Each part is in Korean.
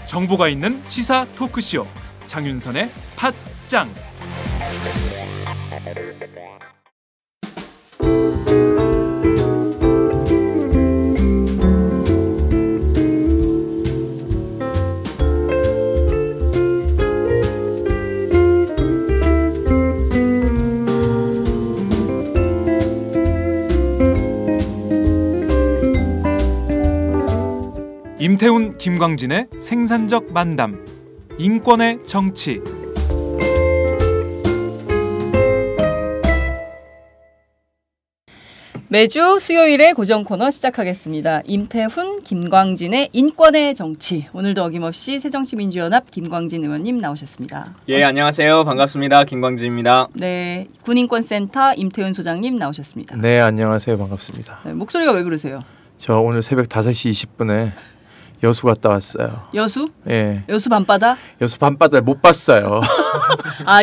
정보가 있는 시사 토크쇼 장윤선의 팟짱. 임태훈, 김광진의 생산적 만담, 인권의 정치. 매주 수요일에 고정 코너 시작하겠습니다. 임태훈, 김광진의 인권의 정치. 오늘도 어김없이 새정치민주연합 김광진 의원님 나오셨습니다. 예, 안녕하세요. 반갑습니다. 김광진입니다. 네, 군인권센터 임태훈 소장님 나오셨습니다. 네, 안녕하세요. 반갑습니다. 네, 목소리가 왜 그러세요? 저 오늘 새벽 5시 20분에 여수 갔다 왔어요. 여수? 예. 여수 밤바다? 여수 밤바다 못 봤어요. 아,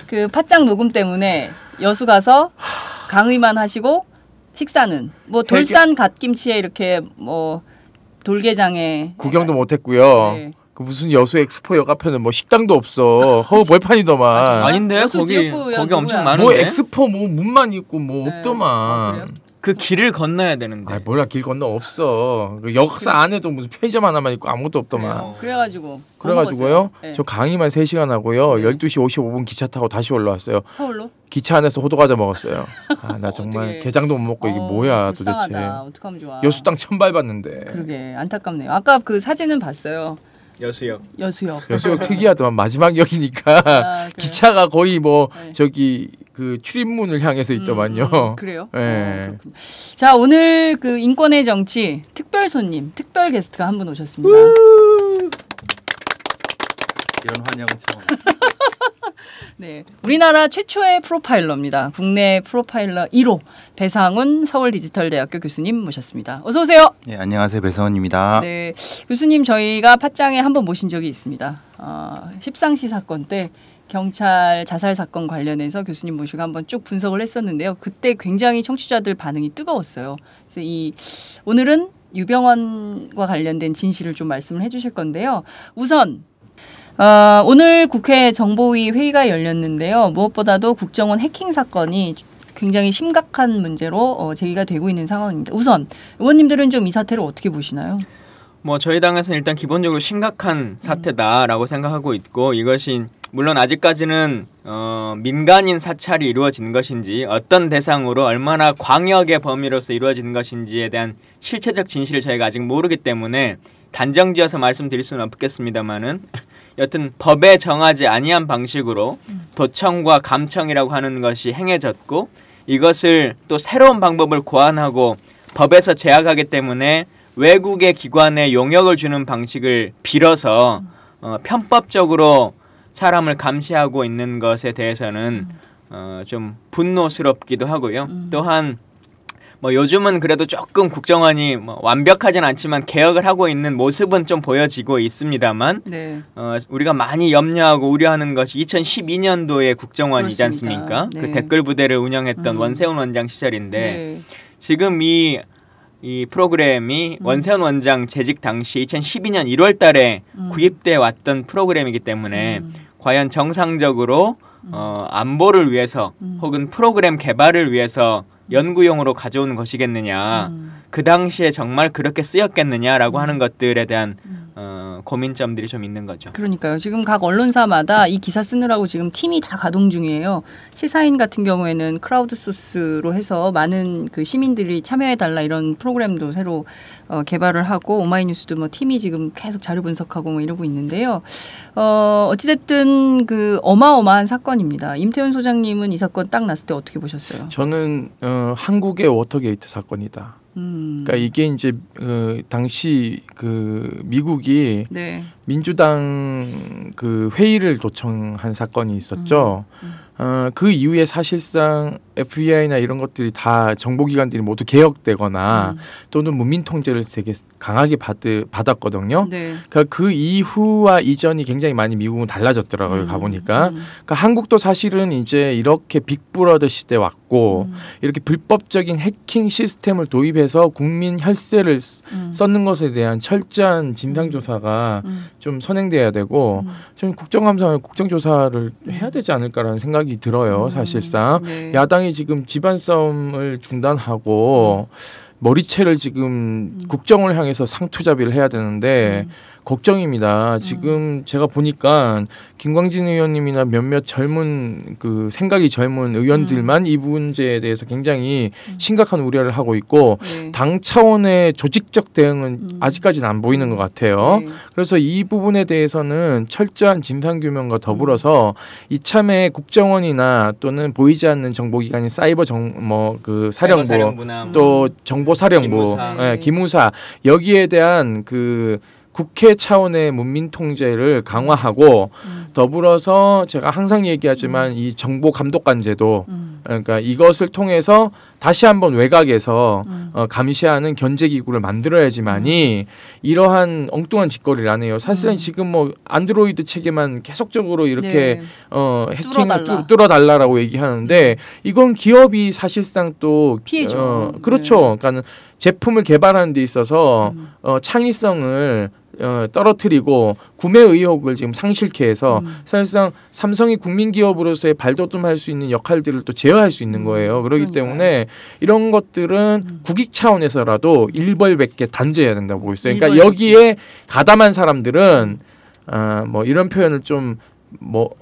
그 팟짱 녹음 때문에 여수 가서 강의만 하시고 식사는 뭐 돌산 갓김치에 이렇게 뭐 돌게장에 구경도 못 했고요. 네. 그 무슨 여수 엑스포역 앞에는 뭐 식당도 없어. 허우 벌판이더만. 아닌데요? 거기 엄청 많은데. 뭐 엑스포 뭐 문만 있고 뭐 네. 없더만. 그 길을 건너야 되는데. 아, 몰라. 길 건너 없어. 그 역사 안에도 무슨 편의점 하나만 있고 아무것도 없더만. 그래가지고요. 네. 저 강의만 3시간 하고요. 12시 55분 기차 타고 다시 올라왔어요. 서울로? 기차 안에서 호두과자 먹었어요. 아, 나 정말 게장도 못 먹고 이게 뭐야 불쌍하다. 도대체. 어떡하면 좋아. 여수 땅 처음 밟았는데. 그러게 안타깝네요. 아까 그 사진은 봤어요. 여수역 특이하더만. 마지막 역이니까 기차가 거의 뭐 네. 저기 그 출입문을 향해서 있더만요. 그래요? 네. 자, 오늘 그 인권의 정치 특별 손님, 특별 게스트가 한 분 오셨습니다. 이런 환영은 처음. 네, 우리나라 최초의 프로파일러입니다. 국내 프로파일러 1호 배상훈 서울디지털대학교 교수님 모셨습니다. 어서 오세요. 네, 안녕하세요. 배상훈입니다. 네, 교수님 저희가 팟짱에 한번 모신 적이 있습니다. 십상시 사건 때 경찰 자살 사건 관련해서 교수님 모시고 한번 쭉 분석을 했었는데요. 그때 굉장히 청취자들 반응이 뜨거웠어요. 그래서 오늘은 유병언과 관련된 진실을 좀 말씀을 해주실 건데요. 우선 오늘 국회 정보위 회의가 열렸는데요. 무엇보다도 국정원 해킹 사건이 굉장히 심각한 문제로 제기가 되고 있는 상황입니다. 우선 의원님들은 좀 이 사태를 어떻게 보시나요? 뭐 저희 당에서는 일단 기본적으로 심각한 사태다라고 생각하고 있고, 이것이 물론 아직까지는 민간인 사찰이 이루어진 것인지 어떤 대상으로 얼마나 광역의 범위로서 이루어지는 것인지에 대한 실체적 진실을 저희가 아직 모르기 때문에 단정지어서 말씀드릴 수는 없겠습니다만은 여튼 법에 정하지 아니한 방식으로 도청과 감청이라고 하는 것이 행해졌고, 이것을 또 새로운 방법을 고안하고 법에서 제약하기 때문에 외국의 기관에 용역을 주는 방식을 빌어서 편법적으로 사람을 감시하고 있는 것에 대해서는 좀 분노스럽기도 하고요. 또한 뭐 요즘은 그래도 조금 국정원이 뭐 완벽하진 않지만 개혁을 하고 있는 모습은 좀 보여지고 있습니다만, 네. 우리가 많이 염려하고 우려하는 것이 2012년도의 국정원이지 그렇습니다. 않습니까? 네. 그 댓글 부대를 운영했던 원세훈 원장 시절인데 네. 지금 이 프로그램이 원세훈 원장 재직 당시 2012년 1월 달에 구입돼 왔던 프로그램이기 때문에 과연 정상적으로 안보를 위해서 혹은 프로그램 개발을 위해서 연구용으로 가져오는 것이겠느냐, 그 당시에 정말 그렇게 쓰였겠느냐라고 하는 것들에 대한 고민점들이 좀 있는 거죠. 그러니까요. 지금 각 언론사마다 이 기사 쓰느라고 지금 팀이 다 가동 중이에요. 시사인 같은 경우에는 크라우드 소스로 해서 많은 그 시민들이 참여해달라 이런 프로그램도 새로 개발을 하고, 오마이뉴스도 뭐 팀이 지금 계속 자료 분석하고 뭐 이러고 있는데요. 어찌됐든 그 어마어마한 사건입니다. 임태훈 소장님은 이 사건 딱 났을 때 어떻게 보셨어요? 저는 한국의 워터게이트 사건이다. 그러니까 이게 이제 당시 그 미국이 네. 민주당 그 회의를 도청한 사건이 있었죠. 그 이후에 사실상 FBI나 이런 것들이 다 정보기관들이 모두 개혁되거나 또는 문민통제를 되게 강하게 받았거든요. 네. 그러니까 그 이후와 이전이 굉장히 많이 미국은 달라졌더라고요. 가보니까. 그러니까 한국도 사실은 이제 이렇게 빅브러더 시대 왔고 이렇게 불법적인 해킹 시스템을 도입해서 국민 혈세를 썼는 것에 대한 철저한 진상조사가 좀 선행돼야 되고 좀 국정감사, 국정조사를 해야 되지 않을까라는 생각이 들어요. 사실상 네. 야당이 지금 집안 싸움을 중단하고 머리채를 지금 국정을 향해서 상투잡이를 해야 되는데 걱정입니다. 지금 제가 보니까 김광진 의원님이나 몇몇 젊은 그 생각이 젊은 의원들만 이 문제에 대해서 굉장히 심각한 우려를 하고 있고 네. 당 차원의 조직적 대응은 아직까지는 안 보이는 것 같아요. 네. 그래서 이 부분에 대해서는 철저한 진상규명과 더불어서 이참에 국정원이나 또는 보이지 않는 정보기관인 사이버 그 사령부 사령부나 또 정보사령부, 기무사. 예, 기무사 여기에 대한 그 국회 차원의 문민통제를 강화하고 더불어서 제가 항상 얘기하지만 이 정보감독관제도 그러니까 이것을 통해서 다시 한번 외곽에서 감시하는 견제기구를 만들어야지만이 이러한 엉뚱한 짓거리를 안 해요. 사실은 지금 뭐 안드로이드 체계만 계속적으로 이렇게 네. 해킹을 뚫어달라라고 얘기하는데 이건 기업이 사실상 또 피해죠. 그렇죠. 그러니까 제품을 개발하는 데 있어서 창의성을 떨어뜨리고 구매 의욕을 지금 상실케 해서 사실상 삼성이 국민기업으로서의 발돋움할 수 있는 역할들을 또 제어할 수 있는 거예요. 그렇기 때문에 이런 것들은 국익 차원에서라도 일벌백계 단죄해야 된다고 보고 있어요. 그러니까 여기에 가담한 사람들은 뭐 이런 표현을 좀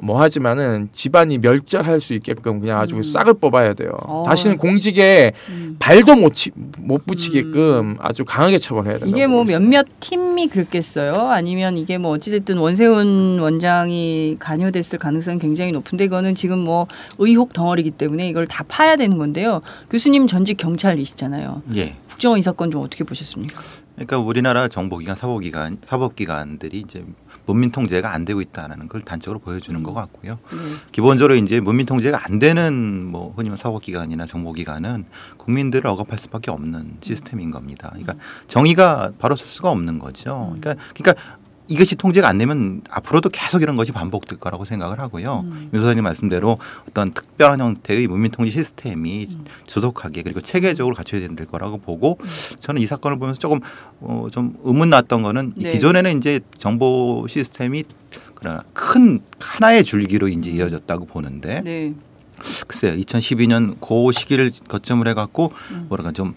하지만은 집안이 멸절할 수 있게끔 그냥 아주 싹을 뽑아야 돼요. 다시는 공직에 발도 못 붙이게끔 아주 강하게 처벌해야 된다. 이게 뭐 몇몇 팀이 그랬겠어요? 아니면 이게 뭐 어찌됐든 원세훈 원장이 관여됐을 가능성이 굉장히 높은데 이거는 지금 뭐 의혹 덩어리이기 때문에 이걸 다 파야 되는 건데요. 교수님 전직 경찰이시잖아요. 예. 국정원 이 사건 좀 어떻게 보셨습니까? 그러니까 우리나라 정보기관, 사법기관들이 이제 문민통제가 안 되고 있다는 걸 단적으로 보여주는 것 같고요. 기본적으로 이제 문민통제가 안 되는 뭐 흔히 사법기관이나 정보기관은 국민들을 억압할 수밖에 없는 시스템인 겁니다. 그러니까 정의가 바로 설 수가 없는 거죠. 그러니까 이것이 통제가 안 되면 앞으로도 계속 이런 것이 반복될 거라고 생각을 하고요. 유 소장님 말씀대로 어떤 특별한 형태의 문민통제 시스템이 조속하게 그리고 체계적으로 갖춰야 될 거라고 보고 저는 이 사건을 보면서 조금 좀 의문 났던 거는 네. 기존에는 이제 정보 시스템이 그러나 큰 하나의 줄기로 이제 이어졌다고 보는데 네. 글쎄요 2012년 그 시기를 거점을 해갖고 뭐랄까 좀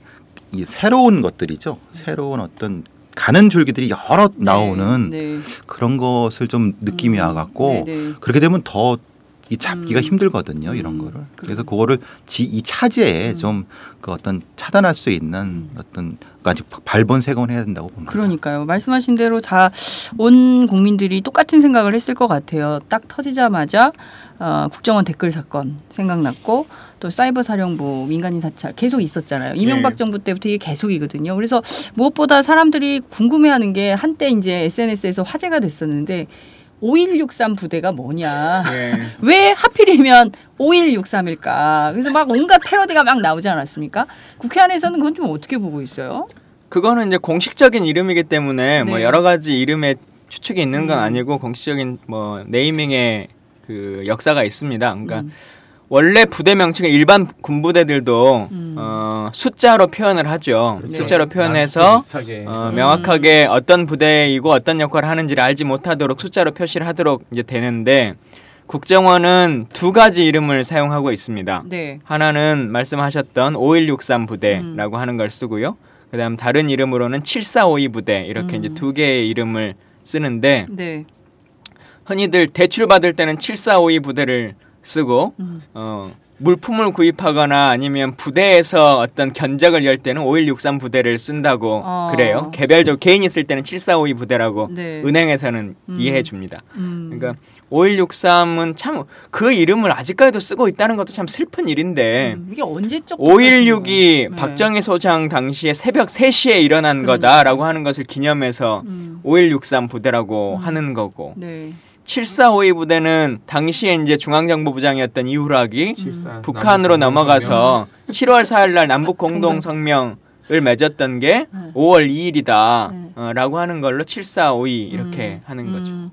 이 새로운 것들이죠. 새로운 어떤 가는 줄기들이 여러 나오는 네. 그런 것을 좀 느낌이 와갖고 그렇게 되면 더 이 잡기가 힘들거든요. 이런 거를. 그래서 그거를 이 차제에 좀 그 어떤 차단할 수 있는 어떤 아주 발본색원을 해야 된다고 봅니다. 그러니까요. 말씀하신 대로 다 온 국민들이 똑같은 생각을 했을 것 같아요. 딱 터지자마자 국정원 댓글 사건 생각났고 또 사이버 사령부 민간인 사찰 계속 있었잖아요. 이명박 정부 때부터 이게 계속이거든요. 그래서 무엇보다 사람들이 궁금해하는 게 한때 이제 SNS에서 화제가 됐었는데 5163 부대가 뭐냐. 왜 하필이면 5163일까. 그래서 막 온갖 패러디가 막 나오지 않았습니까? 국회 안에서는 그건 좀 어떻게 보고 있어요? 그거는 이제 공식적인 이름이기 때문에 네. 뭐 여러 가지 이름에 추측이 있는 건 아니고 공식적인 뭐 네이밍의 그 역사가 있습니다. 그러니까 원래 부대 명칭은 일반 군부대들도 숫자로 표현을 하죠. 그렇죠. 숫자로 표현해서 명확하게 어떤 부대이고 어떤 역할을 하는지를 알지 못하도록 숫자로 표시를 하도록 이제 되는데 국정원은 두 가지 이름을 사용하고 있습니다. 네. 하나는 말씀하셨던 5163 부대라고 하는 걸 쓰고요. 그다음 다른 이름으로는 7452 부대 이렇게 이제 두 개의 이름을 쓰는데 네. 흔히들 대출 받을 때는 7452 부대를 쓰고 물품을 구입하거나 아니면 부대에서 어떤 견적을 열 때는 5163 부대를 쓴다고 그래요. 개별적으로 개인이 쓸 때는 7452 부대라고 네. 은행에서는 이해해 줍니다. 그러니까 5163은 참 그 이름을 아직까지도 쓰고 있다는 것도 참 슬픈 일인데 이게 언제적 5.16이 박정희 소장 당시에 새벽 3시에 일어난 거다라고 하는 것을 기념해서 5163 부대라고 하는 거고 네. 745위 부대는 당시에 이제 중앙정보부장이었던 이후락이 실사, 북한으로 남북 넘어가서 7월 4일 날 남북 공동 성명을 맺었던 게 5월 2일이다 라고 하는 걸로 745위 이렇게 하는 거죠.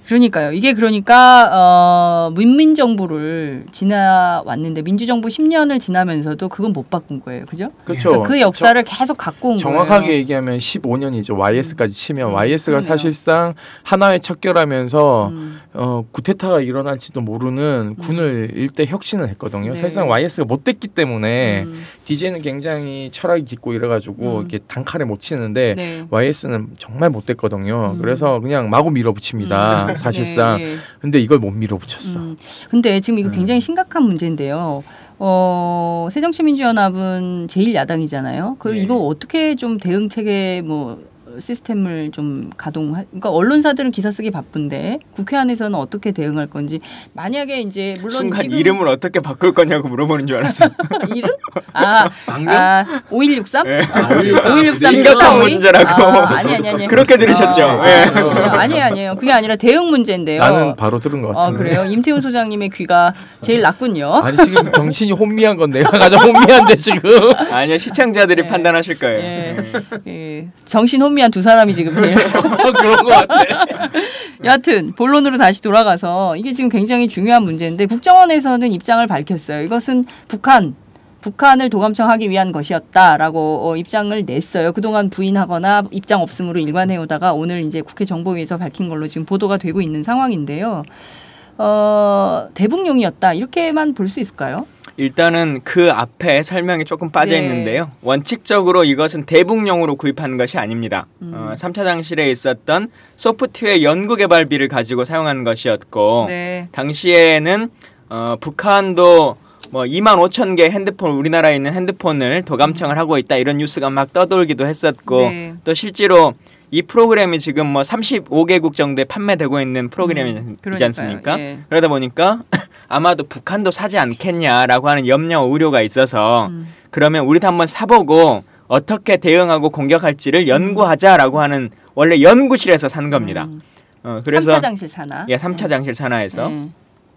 그러니까요. 이게 그러니까 문민정부를 지나왔는데 민주정부 10년을 지나면서도 그건 못 바꾼 거예요. 그죠? 그렇죠. 그러니까 그 역사를 계속 갖고 온 정확하게 거예요. 얘기하면 15년이죠. YS까지 치면 YS가 그러네요. 사실상 하나의 척결하면서 구테타가 일어날지도 모르는 군을 일대 혁신을 했거든요. 네. 사실상 YS가 못 됐기 때문에 DJ는 굉장히 철학이 깊고 이래가지고 이렇게 단칼에 못 치는데 네. YS는 정말 못 됐거든요. 그래서 그냥 마구 밀어붙입니다. 사실상. 네, 네. 근데 이걸 못 밀어붙였어. 근데 지금 이거 굉장히 심각한 문제인데요. 새정치민주연합은 제1야당이잖아요. 네. 이거 어떻게 좀 대응 체계 시스템을 좀 그러니까 언론사들은 기사 쓰기 바쁜데 국회 안에서는 어떻게 대응할 건지 만약에 이제 물론 순간 지금 이름을 어떻게 바꿀 거냐고 물어보는 줄 알았어. 이름? 5163? 네. 5163 심각한 문제라고. 아니. 그렇게 들으셨죠? 네. 아니에요. 그게 아니라 대응 문제인데요. 나는 바로 들은 것 같은데. 그래요? 임태훈 소장님의 귀가 제일 났군요. 아니 지금 정신이 혼미한 건 내가 가장 혼미한데 지금. 아니요, 시청자들이 네. 판단하실 거예요. 예, 정신 혼미한 두 사람이 지금 제일 그런 것 같아. 여하튼 본론으로 다시 돌아가서 이게 지금 굉장히 중요한 문제인데 국정원에서는 입장을 밝혔어요. 이것은 북한을 도감청하기 위한 것이었다라고 입장을 냈어요. 그동안 부인하거나 입장 없음으로 일관해오다가 오늘 이제 국회 정보위에서 밝힌 걸로 지금 보도가 되고 있는 상황인데요. 대북용이었다 이렇게만 볼 수 있을까요? 일단은 그 앞에 설명이 조금 빠져 네. 있는데요. 원칙적으로 이것은 대북용으로 구입하는 것이 아닙니다. 3차 장실에 있었던 소프트웨어 연구개발비를 가지고 사용한 것이었고 네. 당시에는 북한도 2만 5천 개 핸드폰 우리나라에 있는 핸드폰을 도감청을 하고 있다 이런 뉴스가 막 떠돌기도 했었고 네. 또 실제로 이 프로그램이 지금 35개국 정도에 판매되고 있는 프로그램이지 그러니까요. 않습니까? 예. 그러다 보니까 아마도 북한도 사지 않겠냐라고 하는 염려 우려가 있어서 그러면 우리도 한번 사보고 어떻게 대응하고 공격할지를 연구하자라고 하는 원래 연구실에서 산 겁니다. 그래서 3차 장실 산하. 예, 3차 장실 산하에서 네.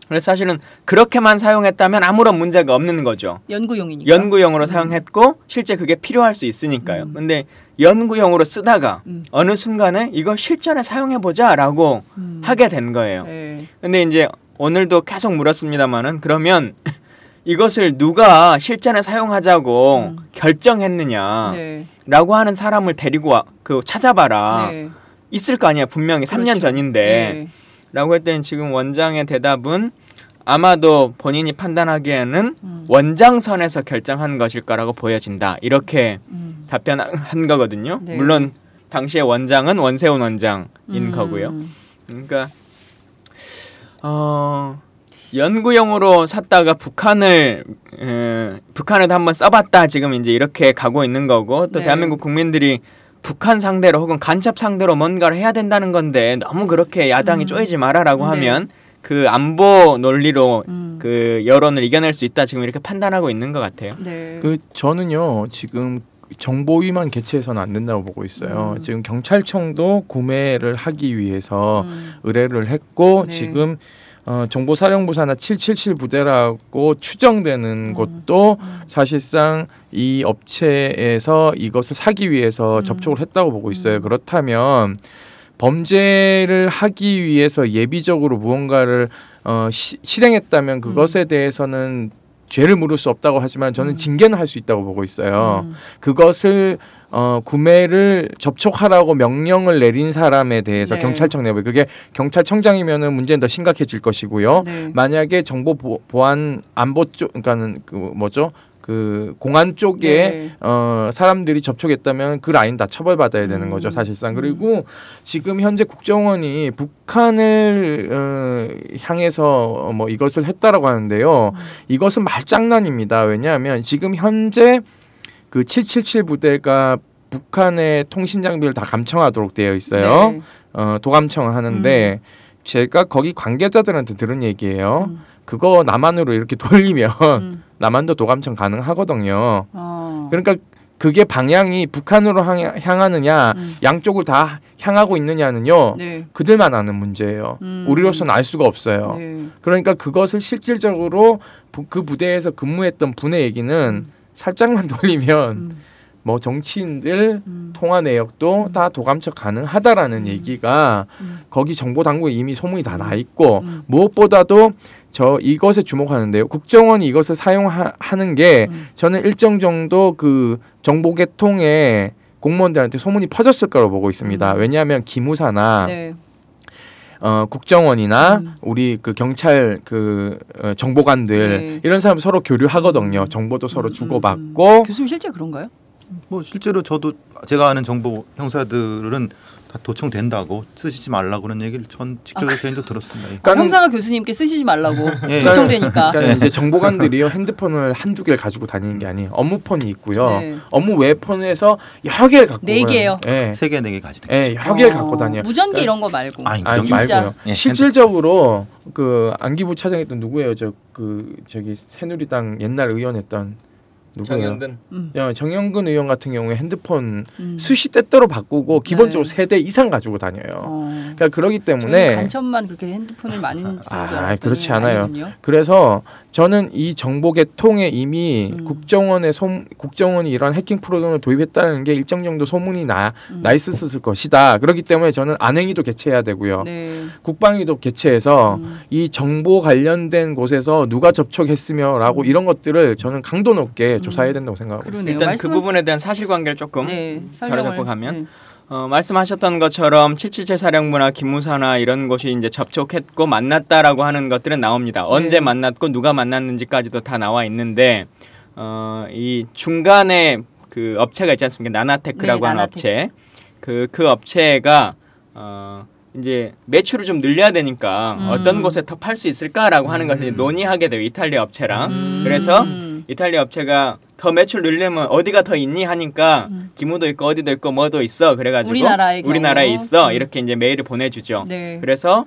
그래서 사실은 그렇게만 사용했다면 아무런 문제가 없는 거죠. 연구용이니까. 연구용으로 사용했고 실제 그게 필요할 수 있으니까요. 근데 연구용으로 쓰다가 어느 순간에 이거 실전에 사용해보자라고 하게 된 거예요. 네. 근데 이제 오늘도 계속 물었습니다마는 그러면 이것을 누가 실전에 사용하자고 결정했느냐라고 네. 하는 사람을 데리고 찾아봐라. 네. 있을 거 아니야. 분명히 3년 전인데. 네. 라고 했더니 지금 원장의 대답은 아마도 본인이 판단하기에는 원장선에서 결정한 것일 거라고 보여진다. 이렇게 답변한 거거든요. 네. 물론 당시의 원장은 원세훈 원장인 거고요. 그러니까 연구용으로 샀다가 북한에도 한번 써봤다. 지금 이제 이렇게 가고 있는 거고 또 네. 대한민국 국민들이 북한 상대로 혹은 간첩 상대로 뭔가를 해야 된다는 건데 너무 그렇게 야당이 쪼이지 마라라고 네. 하면 그 안보 논리로 그 여론을 이겨낼 수 있다 지금 이렇게 판단하고 있는 것 같아요. 네. 저는요 지금 정보위만 개최해서는 안 된다고 보고 있어요. 지금 경찰청도 구매를 하기 위해서 의뢰를 했고 네. 지금 정보사령부 산하 777 부대라고 추정되는 곳도 사실상 이 업체에서 이것을 사기 위해서 접촉을 했다고 보고 있어요. 그렇다면 범죄를 하기 위해서 예비적으로 무언가를 실행했다면 그것에 대해서는 죄를 물을 수 없다고 하지만 저는 징계는 할 수 있다고 보고 있어요. 그것을 구매를 접촉하라고 명령을 내린 사람에 대해서 네. 경찰청 내부에 그게 경찰청장이면은 문제는 더 심각해질 것이고요. 네. 만약에 정보 보안 안보 쪽 그러니까는 그 공안 쪽에 네. 사람들이 접촉했다면 그 라인 다 처벌받아야 되는 거죠 사실상. 그리고 지금 현재 국정원이 북한을 향해서 이것을 했다라고 하는데요. 이것은 말장난입니다. 왜냐하면 지금 현재 그 777 부대가 북한의 통신 장비를 다 감청하도록 되어 있어요. 네. 도감청을 하는데 제가 거기 관계자들한테 들은 얘기예요. 그거 남한으로 이렇게 돌리면 남한도 도감청 가능하거든요. 그러니까 그게 방향이 북한으로 향하느냐 양쪽을 다 향하고 있느냐는요. 네. 그들만 아는 문제예요. 우리로서는 알 수가 없어요. 네. 그러니까 그것을 실질적으로 그 부대에서 근무했던 분의 얘기는 살짝만 돌리면 뭐 정치인들 통화 내역도 다 도감청 가능하다라는 얘기가 거기 정보 당국에 이미 소문이 다 나 있고 무엇보다도 이것에 주목하는데요. 국정원이 이것을 사용하는 게 저는 일정 정도 그 정보계통의 공무원들한테 소문이 퍼졌을 거라고 보고 있습니다. 왜냐하면 기무사나 네. 국정원이나 우리 그 경찰 그 정보관들 네. 이런 사람 서로 교류하거든요. 정보도 서로 주고받고. 교수님 실제 그런가요? 뭐 실제로 저도 제가 아는 정보 형사들은 다 도청된다고 쓰시지 말라고 그런 얘기를 전 직접 개인도 들었습니다. 예. 형사가 교수님께 쓰시지 말라고 예. 요청되니까. 그러니까 이제 정보관들이요 핸드폰을 한두 개를 가지고 다니는 게 아니에요. 업무폰이 있고요. 네. 업무 외 폰에서 여러 개를 갖고 4개요. 예. 3개, 4개 가지고 예, 여러 개를 갖고 다녀요. 무전기 이런 거 말고. 아니, 아니 진짜. 말고요. 예, 실질적으로 그 안기부 차장했던 누구예요? 저기 새누리당 옛날 의원했던 누구예요? 정영근 의원 같은 경우에 핸드폰 수시 때때로 바꾸고 기본적으로 네. 3대 이상 가지고 다녀요. 그러니까 그러기 때문에 간첩만 그렇게 핸드폰을 많이 쓰는 줄 알았더니 그렇지 않아요. 아니군요. 그래서 저는 이 정보계통에 이미 국정원이 이런 해킹 프로그램을 도입했다는 게 일정 정도 소문이 나 있었을 것이다. 그렇기 때문에 저는 안행위도 개최해야 되고요. 네. 국방위도 개최해서 이 정보 관련된 곳에서 누가 접촉했으며라고 이런 것들을 저는 강도 높게 조사해야 된다고 생각하고 있습니다. 일단 그 부분에 대한 사실관계를 조금 네, 사로잡고 가면 말씀하셨던 것처럼 777 사령부나 기무사나 이런 곳이 이제 접촉했고 만났다라고 하는 것들은 나옵니다. 언제 만났고 누가 만났는지까지도 다 나와 있는데 이 중간에 그 업체가 있지 않습니까? 나나테크라고 하는 업체. 그 업체가 이제 매출을 좀 늘려야 되니까 어떤 곳에 더 팔 수 있을까라고 하는 것을 논의하게 돼요. 이탈리아 업체랑. 그래서 이탈리아 업체가 더 매출 늘려면 어디가 더 있니 하니까 기무도 있고 어디도 있고 뭐도 있어. 그래가지고 우리나라에 있어. 이렇게 이제 메일을 보내주죠. 네. 그래서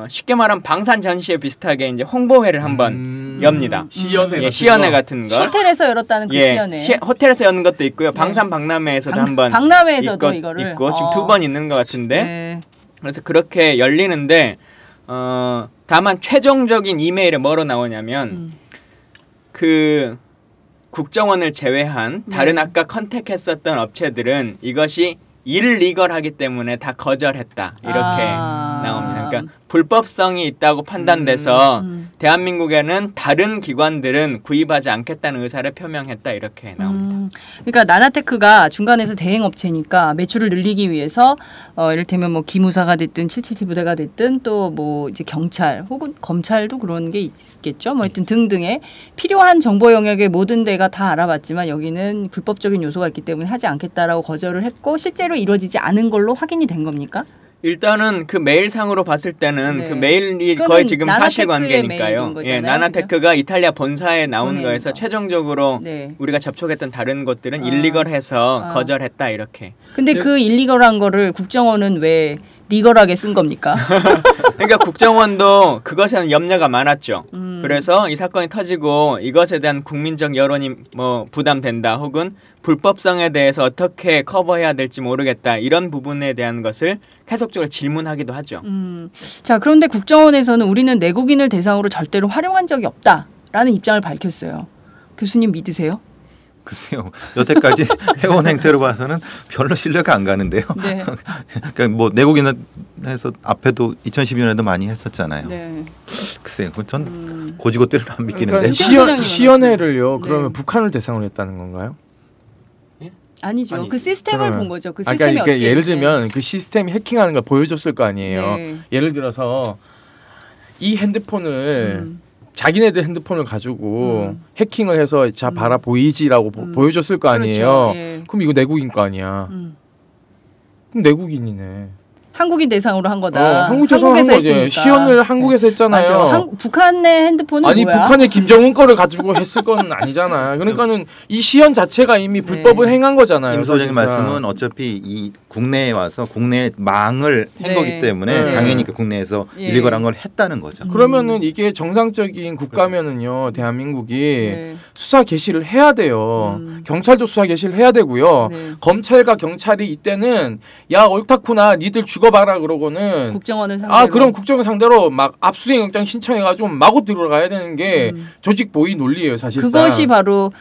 쉽게 말하면 방산 전시회 비슷하게 이제 홍보회를 한번 엽니다. 시연회 같은 거. 호텔에서 열었다는 그 시연회. 호텔에서 여는 것도 있고요. 방산 박람회에서도 한번 박람회에서도 이거를 있고 지금 2번 있는 것 같은데. 네. 그래서 그렇게 열리는데 다만 최종적인 이메일에 뭐로 나오냐면 그 국정원을 제외한 다른 아까 컨택했었던 업체들은 이것이 일리걸하기 때문에 다 거절했다 이렇게 나옵니다. 그러니까 불법성이 있다고 판단돼서 대한민국에는 다른 기관들은 구입하지 않겠다는 의사를 표명했다 이렇게 나옵니다. 그러니까 나나테크가 중간에서 대행업체니까 매출을 늘리기 위해서 이를테면 뭐 기무사가 됐든 777 부대가 됐든 또 뭐 이제 경찰 혹은 검찰도 그런 게 있겠죠. 뭐 하여튼 등등의 필요한 정보 영역의 모든 데가 다 알아봤지만 여기는 불법적인 요소가 있기 때문에 하지 않겠다라고 거절을 했고 실제로 이루어지지 않은 걸로 확인이 된 겁니까? 일단은 그 메일상으로 봤을 때는 그 메일이 거의 지금 사실관계니까요. 나나테크가 이탈리아 본사에 나온 거에서 최종적으로 우리가 접촉했던 다른 곳들은 일리걸해서 거절했다 이렇게. 근데 그 일리걸한 거를 국정원은 왜 리걸하게 쓴 겁니까? 그러니까 국정원도 그것에는 염려가 많았죠. 그래서 이 사건이 터지고 이것에 대한 국민적 여론이 뭐 부담된다 혹은 불법성에 대해서 어떻게 커버해야 될지 모르겠다 이런 부분에 대한 것을 계속적으로 질문하기도 하죠. 자, 그런데 국정원에서는 우리는 내국인을 대상으로 절대로 활용한 적이 없다라는 입장을 밝혔어요. 교수님 믿으세요? 글쎄요. 여태까지 해온 행태로 봐서는 별로 신뢰가 안 가는데요. 네. 그러니까 뭐 내국인에서 앞에도 2012년에도 많이 했었잖아요. 네. 글쎄요. 전 고지고대로 안 믿기는데. 그러니까 시연회를요. 그러면 북한을 대상으로 했다는 건가요? 아니죠. 아니죠. 그 시스템을 본 거죠. 그 시스템이 그러니까 어떻게 예를 들면 그 시스템이 해킹하는 걸 보여줬을 거 아니에요. 네. 예를 들어서 이 핸드폰을 자기네들 핸드폰을 가지고 해킹을 해서 자 봐라 보이지라고 보여줬을 거 아니에요. 그렇죠. 예. 그럼 이거 내국인 거 아니야. 그럼 내국인이네. 한국인 대상으로 한 거다. 한국 대상으로 한 거지. 시연을 한국에서 했잖아요. 맞아. 북한의 핸드폰은 아니 뭐야? 북한의 김정은 거를 가지고 했을 건 아니잖아. 그러니까는 이 시연 자체가 이미 불법을 행한 거잖아요. 임 소장님 말씀은 어차피 이 국내에 와서 국내 망을 한 거기 때문에 당연히 그 국내에서 일괄한 걸 했다는 거죠. 그러면은 이게 정상적인 국가면은요, 대한민국이 수사 개시를 해야 돼요. 경찰도 수사 개시를 해야 되고요. 검찰과 경찰이 이때는 야 옳다구나, 니들 죽어봐라 그러고는 국정원을 상대로 그럼 국정원 상대로 막 압수수색영장 신청해가지고 마구 들어가야 되는 게 조직 보위 논리예요, 사실상. 그것이 바로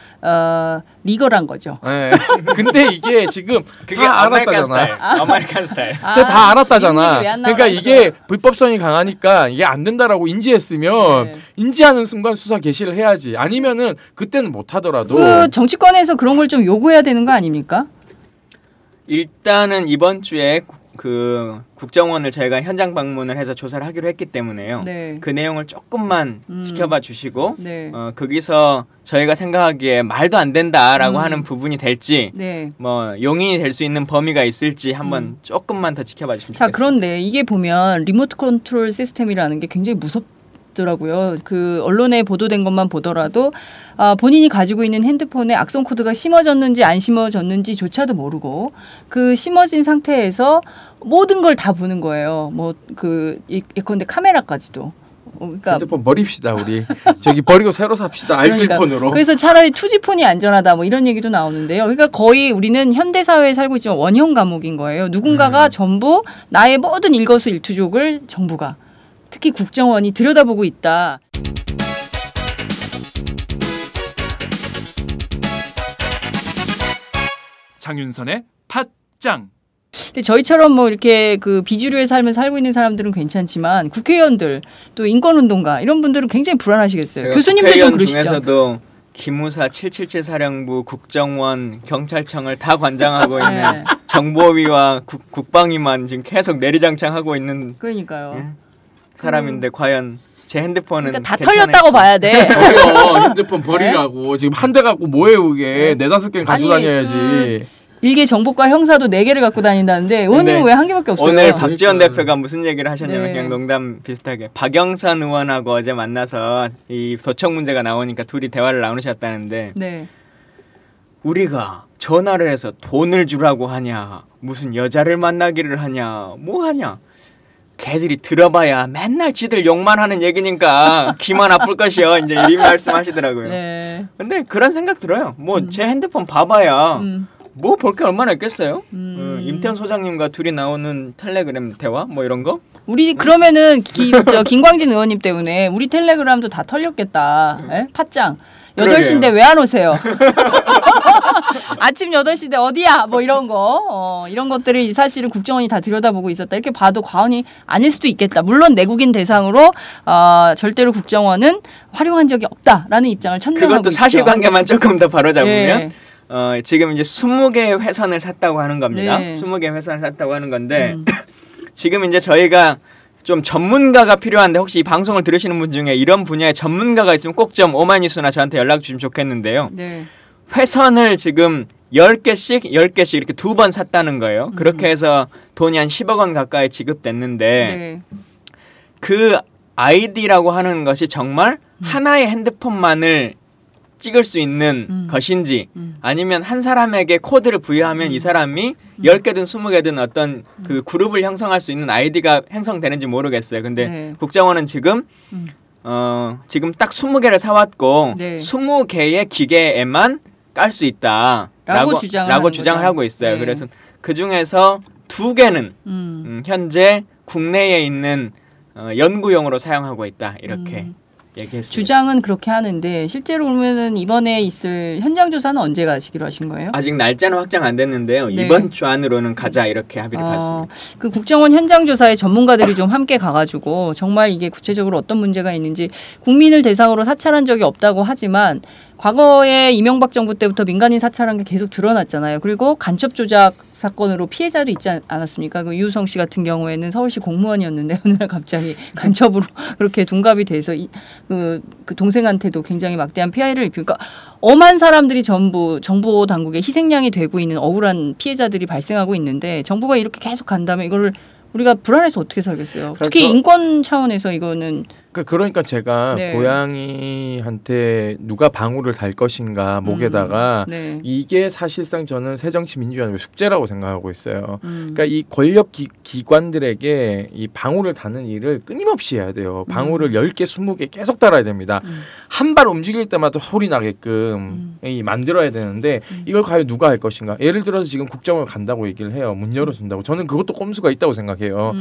리거란 거죠. 네. 근데 이게 지금 그게 다 아메리칸 알았다잖아. 스타일. 아메리칸 스타일. 다 알았다잖아. 왜안 그러니까 나왔어? 이게 불법성이 강하니까 이게 안 된다라고 인지했으면 인지하는 순간 수사 개시를 해야지. 아니면은 그때는 못 하더라도 그 정치권에서 그런 걸 좀 요구해야 되는 거 아닙니까? 일단은 이번 주에 그 국정원을 저희가 현장 방문을 해서 조사를 하기로 했기 때문에요. 네. 그 내용을 조금만 지켜봐 주시고 네. 거기서 저희가 생각하기에 말도 안 된다라고 하는 부분이 될지 네. 뭐 용인이 될 수 있는 범위가 있을지 한번 조금만 더 지켜봐 주시면 자, 좋겠습니다. 그런데 이게 보면 리모트 컨트롤 시스템이라는 게 굉장히 무섭더라고요. 그 언론에 보도된 것만 보더라도 본인이 가지고 있는 핸드폰에 악성 코드가 심어졌는지 안 심어졌는지조차도 모르고 그 심어진 상태에서 모든 걸 다 보는 거예요. 뭐 그 예컨대 카메라까지도. 그러니까 핸드폰 버립시다 우리. 저기 버리고 새로 삽시다. 알뜰폰으로. 그래서 차라리 투지폰이 안전하다 뭐 이런 얘기도 나오는데요. 그러니까 거의 우리는 현대 사회에 살고 있지만 원형 감옥인 거예요. 누군가가 전부 나의 모든 일거수일투족을 정부가 특히 국정원이 들여다보고 있다. 장윤선의 팟짱. 근데 저희처럼 뭐 이렇게 그 비주류의 삶을 살고 있는 사람들은 괜찮지만 국회의원들 또 인권운동가 이런 분들은 굉장히 불안하시겠어요. 교수님도 좀 국회의원 그러시죠. 중에서도 기무사 777 사령부, 국정원, 경찰청을 다 관장하고 있는 정보위와 국방위만 지금 계속 내리장창하고 있는 그러니까요. 사람인데 과연 제 핸드폰은 그러니까 다 괜찮을지. 털렸다고 봐야 돼. 버려. 핸드폰 버리라고. 지금 한 대 갖고 뭐해 그게. 4-5개는 가지고 아니, 다녀야지. 일개 정보과 형사도 4개를 갖고 다닌다는데 의원님은 왜 한 개밖에 없어요? 오늘 박지원 대표가 무슨 얘기를 하셨냐면 네. 그냥 농담 비슷하게 박영선 의원하고 어제 만나서 이 도청 문제가 나오니까 둘이 대화를 나누셨다는데 네. 우리가 전화를 해서 돈을 주라고 하냐 무슨 여자를 만나기를 하냐 뭐 하냐 걔들이 들어봐야 맨날 지들 욕만 하는 얘기니까 귀만 아플 것이요 이제 이 말씀하시더라고요. 네. 근데 그런 생각 들어요. 뭐 제 핸드폰 봐봐야 뭐 볼 게 얼마나 있겠어요? 임태현 소장님과 둘이 나오는 텔레그램 대화 뭐 이런 거? 우리 그러면은 김광진 의원님 때문에 우리 텔레그램도 다 털렸겠다. 에? 팟짱. 8시인데 왜 안 오세요? 아침 8시인데 어디야? 뭐 이런 거. 이런 것들을 사실은 국정원이 다 들여다보고 있었다. 이렇게 봐도 과언이 아닐 수도 있겠다. 물론 내국인 대상으로 절대로 국정원은 활용한 적이 없다라는 입장을 천명하고 그것도 있죠. 사실관계만 조금 더 바로잡으면 예. 지금 이제 20개 회선을 샀다고 하는 겁니다. 네. 20개 회선을 샀다고 하는 건데 지금 이제 저희가 좀 전문가가 필요한데 혹시 이 방송을 들으시는 분 중에 이런 분야의 전문가가 있으면 꼭 좀 오마이뉴스나 저한테 연락 주시면 좋겠는데요. 네. 회선을 지금 10개씩 이렇게 2번 샀다는 거예요. 그렇게 해서 돈이 한 10억 원 가까이 지급됐는데 네. 그 아이디라고 하는 것이 정말 하나의 핸드폰만을 찍을 수 있는 것인지 아니면 한 사람에게 코드를 부여하면 이 사람이 10개든 20개든 어떤 그 그룹을 형성할 수 있는 아이디가 형성되는지 모르겠어요. 근데 네. 국정원은 지금 지금 딱 20개를 사왔고 네. 20개의 기계에만 깔 수 있다라고 주장을 하고 있어요. 네. 그래서 그 중에서 2개는 현재 국내에 있는 연구용으로 사용하고 있다 이렇게 얘기했습니다. 주장은 그렇게 하는데 실제로 그러면은 이번에 있을 현장 조사는 언제 가시기로 하신 거예요? 아직 날짜는 확정 안 됐는데요. 네. 이번 주 안으로는 가자 이렇게 합의를 봤습니다. 그 국정원 현장 조사에 전문가들이 좀 함께 가가지고 정말 이게 구체적으로 어떤 문제가 있는지 국민을 대상으로 사찰한 적이 없다고 하지만 과거에 이명박 정부 때부터 민간인 사찰한 게 계속 드러났잖아요. 그리고 간첩 조작 사건으로 피해자도 있지 않았습니까? 그 유우성 씨 같은 경우에는 서울시 공무원이었는데 어느 날 갑자기 간첩으로 그렇게 둔갑이 돼서 그 동생한테도 굉장히 막대한 피해를 입히니까 엄한 사람들이 전부 정보 당국의 희생양이 되고 있는 억울한 피해자들이 발생하고 있는데 정부가 이렇게 계속 간다면 이거를 우리가 불안해서 어떻게 살겠어요. 특히 그래서- 인권 차원에서 이거는 그러니까 제가 네. 고양이한테 누가 방울을 달 것인가 목에다가 네. 이게 사실상 저는 새정치민주연합의 숙제라고 생각하고 있어요. 음. 그러니까 이 권력 기관들에게 이 방울을 다는 일을 끊임없이 해야 돼요. 방울을 10개, 20개 계속 달아야 됩니다. 한 발 움직일 때마다 소리 나게끔 이 만들어야 되는데 이걸 과연 누가 할 것인가? 예를 들어서 지금 국정을 간다고 얘기를 해요. 문 열어준다고. 저는 그것도 꼼수가 있다고 생각해요.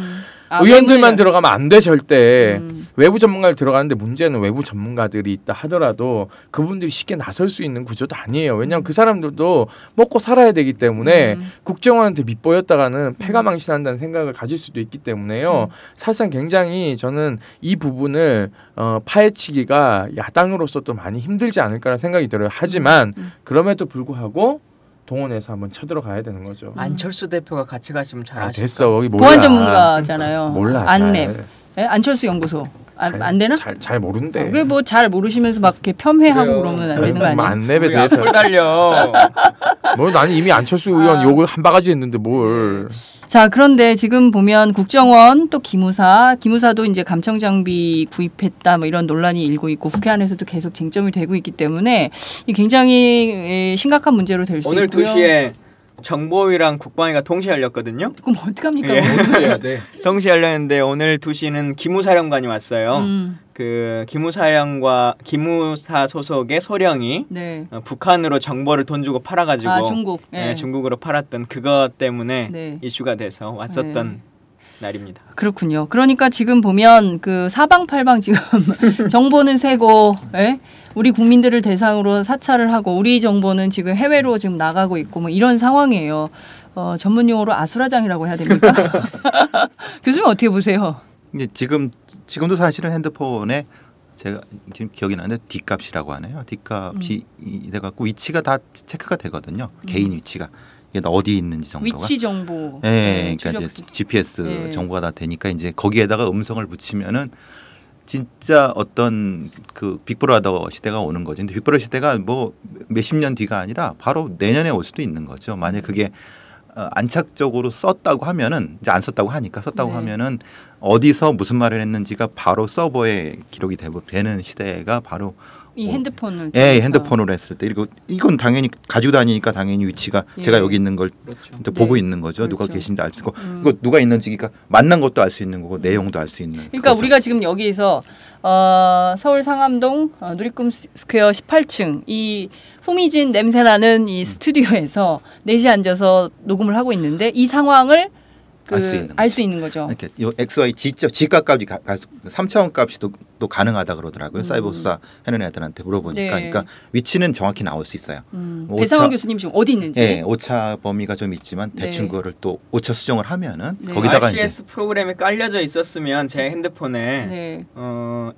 의원들만 들어가면 안 돼 절대. 외부 전문가를 들어가는데 문제는 외부 전문가들이 있다 하더라도 그분들이 쉽게 나설 수 있는 구조도 아니에요. 왜냐하면 그 사람들도 먹고 살아야 되기 때문에 국정원한테 밑보였다가는 패가망신한다는 생각을 가질 수도 있기 때문에요. 사실상 굉장히 저는 이 부분을 파헤치기가 야당으로서도 많이 힘들지 않을까라는 생각이 들어요. 하지만 그럼에도 불구하고 동원해서 한번 쳐들어가야 되는 거죠. 안철수 대표가 같이 가시면 잘 아실까? 됐어. 거기 몰라. 보안 전문가잖아요. 몰라. 안랩. 네? 안철수 연구소. 안 되나? 잘 모른대. 그게 뭐 잘 모르시면서 막 이렇게 폄훼하고 그래요. 그러면 안 되는 거 아니에요? 안랩에 우리 대해서 앞을 달려. 뭘 나는 이미 안철수 의원 욕을 한 바가지 했는데 뭘. 자, 그런데 지금 보면 국정원 또 기무사도 이제 감청 장비 구입했다 뭐 이런 논란이 일고 있고 국회 안에서도 계속 쟁점이 되고 있기 때문에 이 굉장히 심각한 문제로 될 수 오늘 있고요. 2시에 정보위랑 국방위가 동시에 열렸거든요. 그럼 어떡합니까? 예. 어떻게 해야 돼? 동시에 열렸는데 오늘 2시는 기무사령관이 왔어요. 그 기무사 소속의 소령이 네. 북한으로 정보를 돈 주고 팔아가지고 아, 중국. 네, 예. 중국으로 팔았던 그것 때문에 네. 이슈가 돼서 왔었던 네. 날입니다. 그렇군요. 그러니까 지금 보면 그 사방팔방 지금 정보는 새고, 예? 우리 국민들을 대상으로 사찰을 하고 우리 정보는 지금 해외로 지금 나가고 있고 뭐 이런 상황이에요. 전문 용어로 아수라장이라고 해야 됩니까? 교수님 어떻게 보세요? 이게 지금도 사실은 핸드폰에 제가 지금 기억이 나는데 D값이라고 하네요. D값이 돼갖고 위치가 다 체크가 되거든요. 개인 위치가. 이게 어디 있는지 정도가. 위치 정보. 네, 그러니까 이제 GPS 네. 정보가 다 되니까 이제 거기에다가 음성을 붙이면은 진짜 어떤 그 빅브라더 시대가 오는 거죠. 근데 빅브라더 시대가 뭐 몇십 년 뒤가 아니라 바로 내년에 올 수도 있는 거죠. 만약 그게 안착적으로 썼다고 하면은 이제 안 썼다고 하니까 썼다고 네. 하면은 어디서 무슨 말을 했는지가 바로 서버에 기록이 되는 시대가 바로 이 핸드폰을. 예, 통해서. 핸드폰으로 했을 때 이건 당연히 가지고 다니니까 당연히 위치가 예. 제가 여기 있는 걸 그렇죠. 보고 네. 있는 거죠. 누가 그렇죠. 계신지 알 수 있고 이거 누가 있는지 그러니까 만난 것도 알 수 있는 거고 내용도 알 수 있는. 그러니까 거죠. 우리가 지금 여기서 서울 상암동 누리꿈 스퀘어 18층 이 후미진 냄새나는 이 스튜디오에서 넷이 앉아서 녹음을 하고 있는데 이 상황을 알 수 있는 거죠. 이렇게 요 XY 지가 값이 3차원 값이 또 가능하다 그러더라고요. 사이버 수사 하는 애들한테 물어보니까, 네. 그러니까 위치는 정확히 나올 수 있어요. 뭐 배상원 교수님 지금 어디 있는지. 네, 오차 범위가 좀 있지만 대충 네. 그거를 또 오차 수정을 하면은 네. 거기다가 RCS 이제 프로그램이 깔려져 있었으면 제 핸드폰에 네.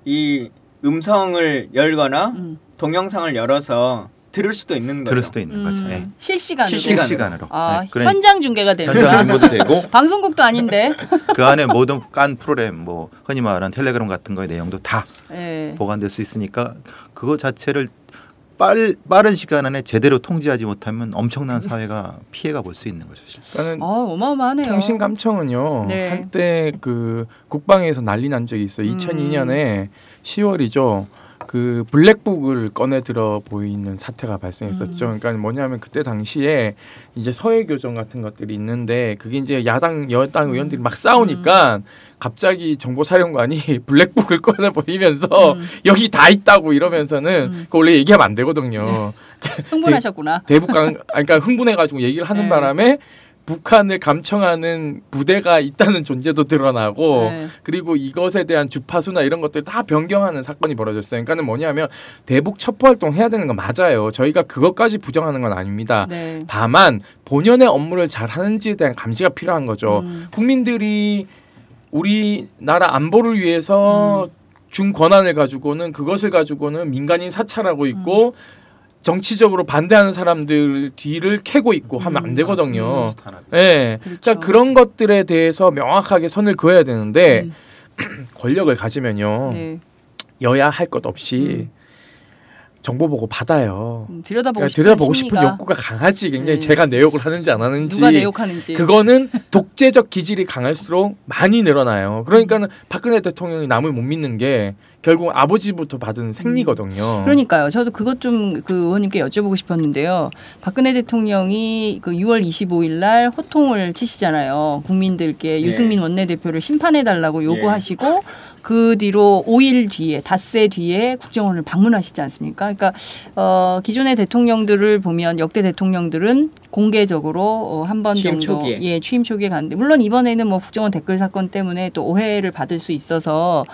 이 음성을 열거나 음. 동영상을 열어서 들을 수도 있는 거죠. 들을 수도 있는 거죠. 예. 실시간으로. 실시간으로. 아, 네, 그래 현장 중계가 되는구나. 현장 정보도 되고 방송국도 아닌데. 그 안에 모든 깐 프로그램 뭐 흔히 말하는 텔레그램 같은 거의 내용도 다 네. 보관될 수 있으니까 그거 자체를 빠른 시간 안에 제대로 통제하지 못하면 엄청난 사회가 피해가 볼 수 있는 거죠. 그러니까 어마어마하네요. 통신 감청은요. 네. 한때 그 국방에서 난리 난 적이 있어요. 2002년에 10월이죠. 그 블랙북을 꺼내 들어 보이는 사태가 발생했었죠. 그러니까 뭐냐면 그때 당시에 이제 서해 교정 같은 것들이 있는데 그게 이제 야당 여당 의원들이 막 싸우니까 갑자기 정보사령관이 블랙북을 꺼내 보이면서 여기 다 있다고 이러면서는 그거 원래 얘기하면 안 되거든요. 흥분하셨구나. 그러니까 흥분해가지고 얘기를 하는 네. 바람에 북한을 감청하는 부대가 있다는 존재도 드러나고 네. 그리고 이것에 대한 주파수나 이런 것들 다 변경하는 사건이 벌어졌어요. 그러니까는 뭐냐면 대북 첩보 활동 해야 되는 건 맞아요. 저희가 그것까지 부정하는 건 아닙니다. 네. 다만 본연의 업무를 잘 하는지에 대한 감시가 필요한 거죠. 국민들이 우리나라 안보를 위해서 준 권한을 가지고는 그것을 가지고는 민간인 사찰하고 있고 정치적으로 반대하는 사람들 뒤를 캐고 있고 하면 안 되거든요. 네. 그렇죠. 그러니까 그런 것들에 대해서 명확하게 선을 그어야 되는데 권력을 가지면요. 네. 여야 할 것 없이 정보 보고 받아요. 들여다보고 들여다보고 싶은 싶은 욕구가 강하지. 굉장히 제가 내 욕을 하는지 안 하는지. 누가 내 욕하는지. 그거는 독재적 기질이 강할수록 많이 늘어나요. 그러니까는 박근혜 대통령이 남을 못 믿는 게 결국 아버지부터 받은 생리거든요. 그러니까요. 저도 그것 좀 그 의원님께 여쭤보고 싶었는데요. 박근혜 대통령이 그 6월 25일 날 호통을 치시잖아요. 국민들께 유승민 원내대표를 심판해달라고 요구하시고 그 뒤로 5일 뒤에 닷새 뒤에 국정원을 방문하시지 않습니까? 그러니까 기존의 대통령들을 보면 역대 대통령들은 공개적으로 한 번 정도 초기에. 취임 초기에 갔는데 물론 이번에는 뭐 국정원 댓글 사건 때문에 또 오해를 받을 수 있어서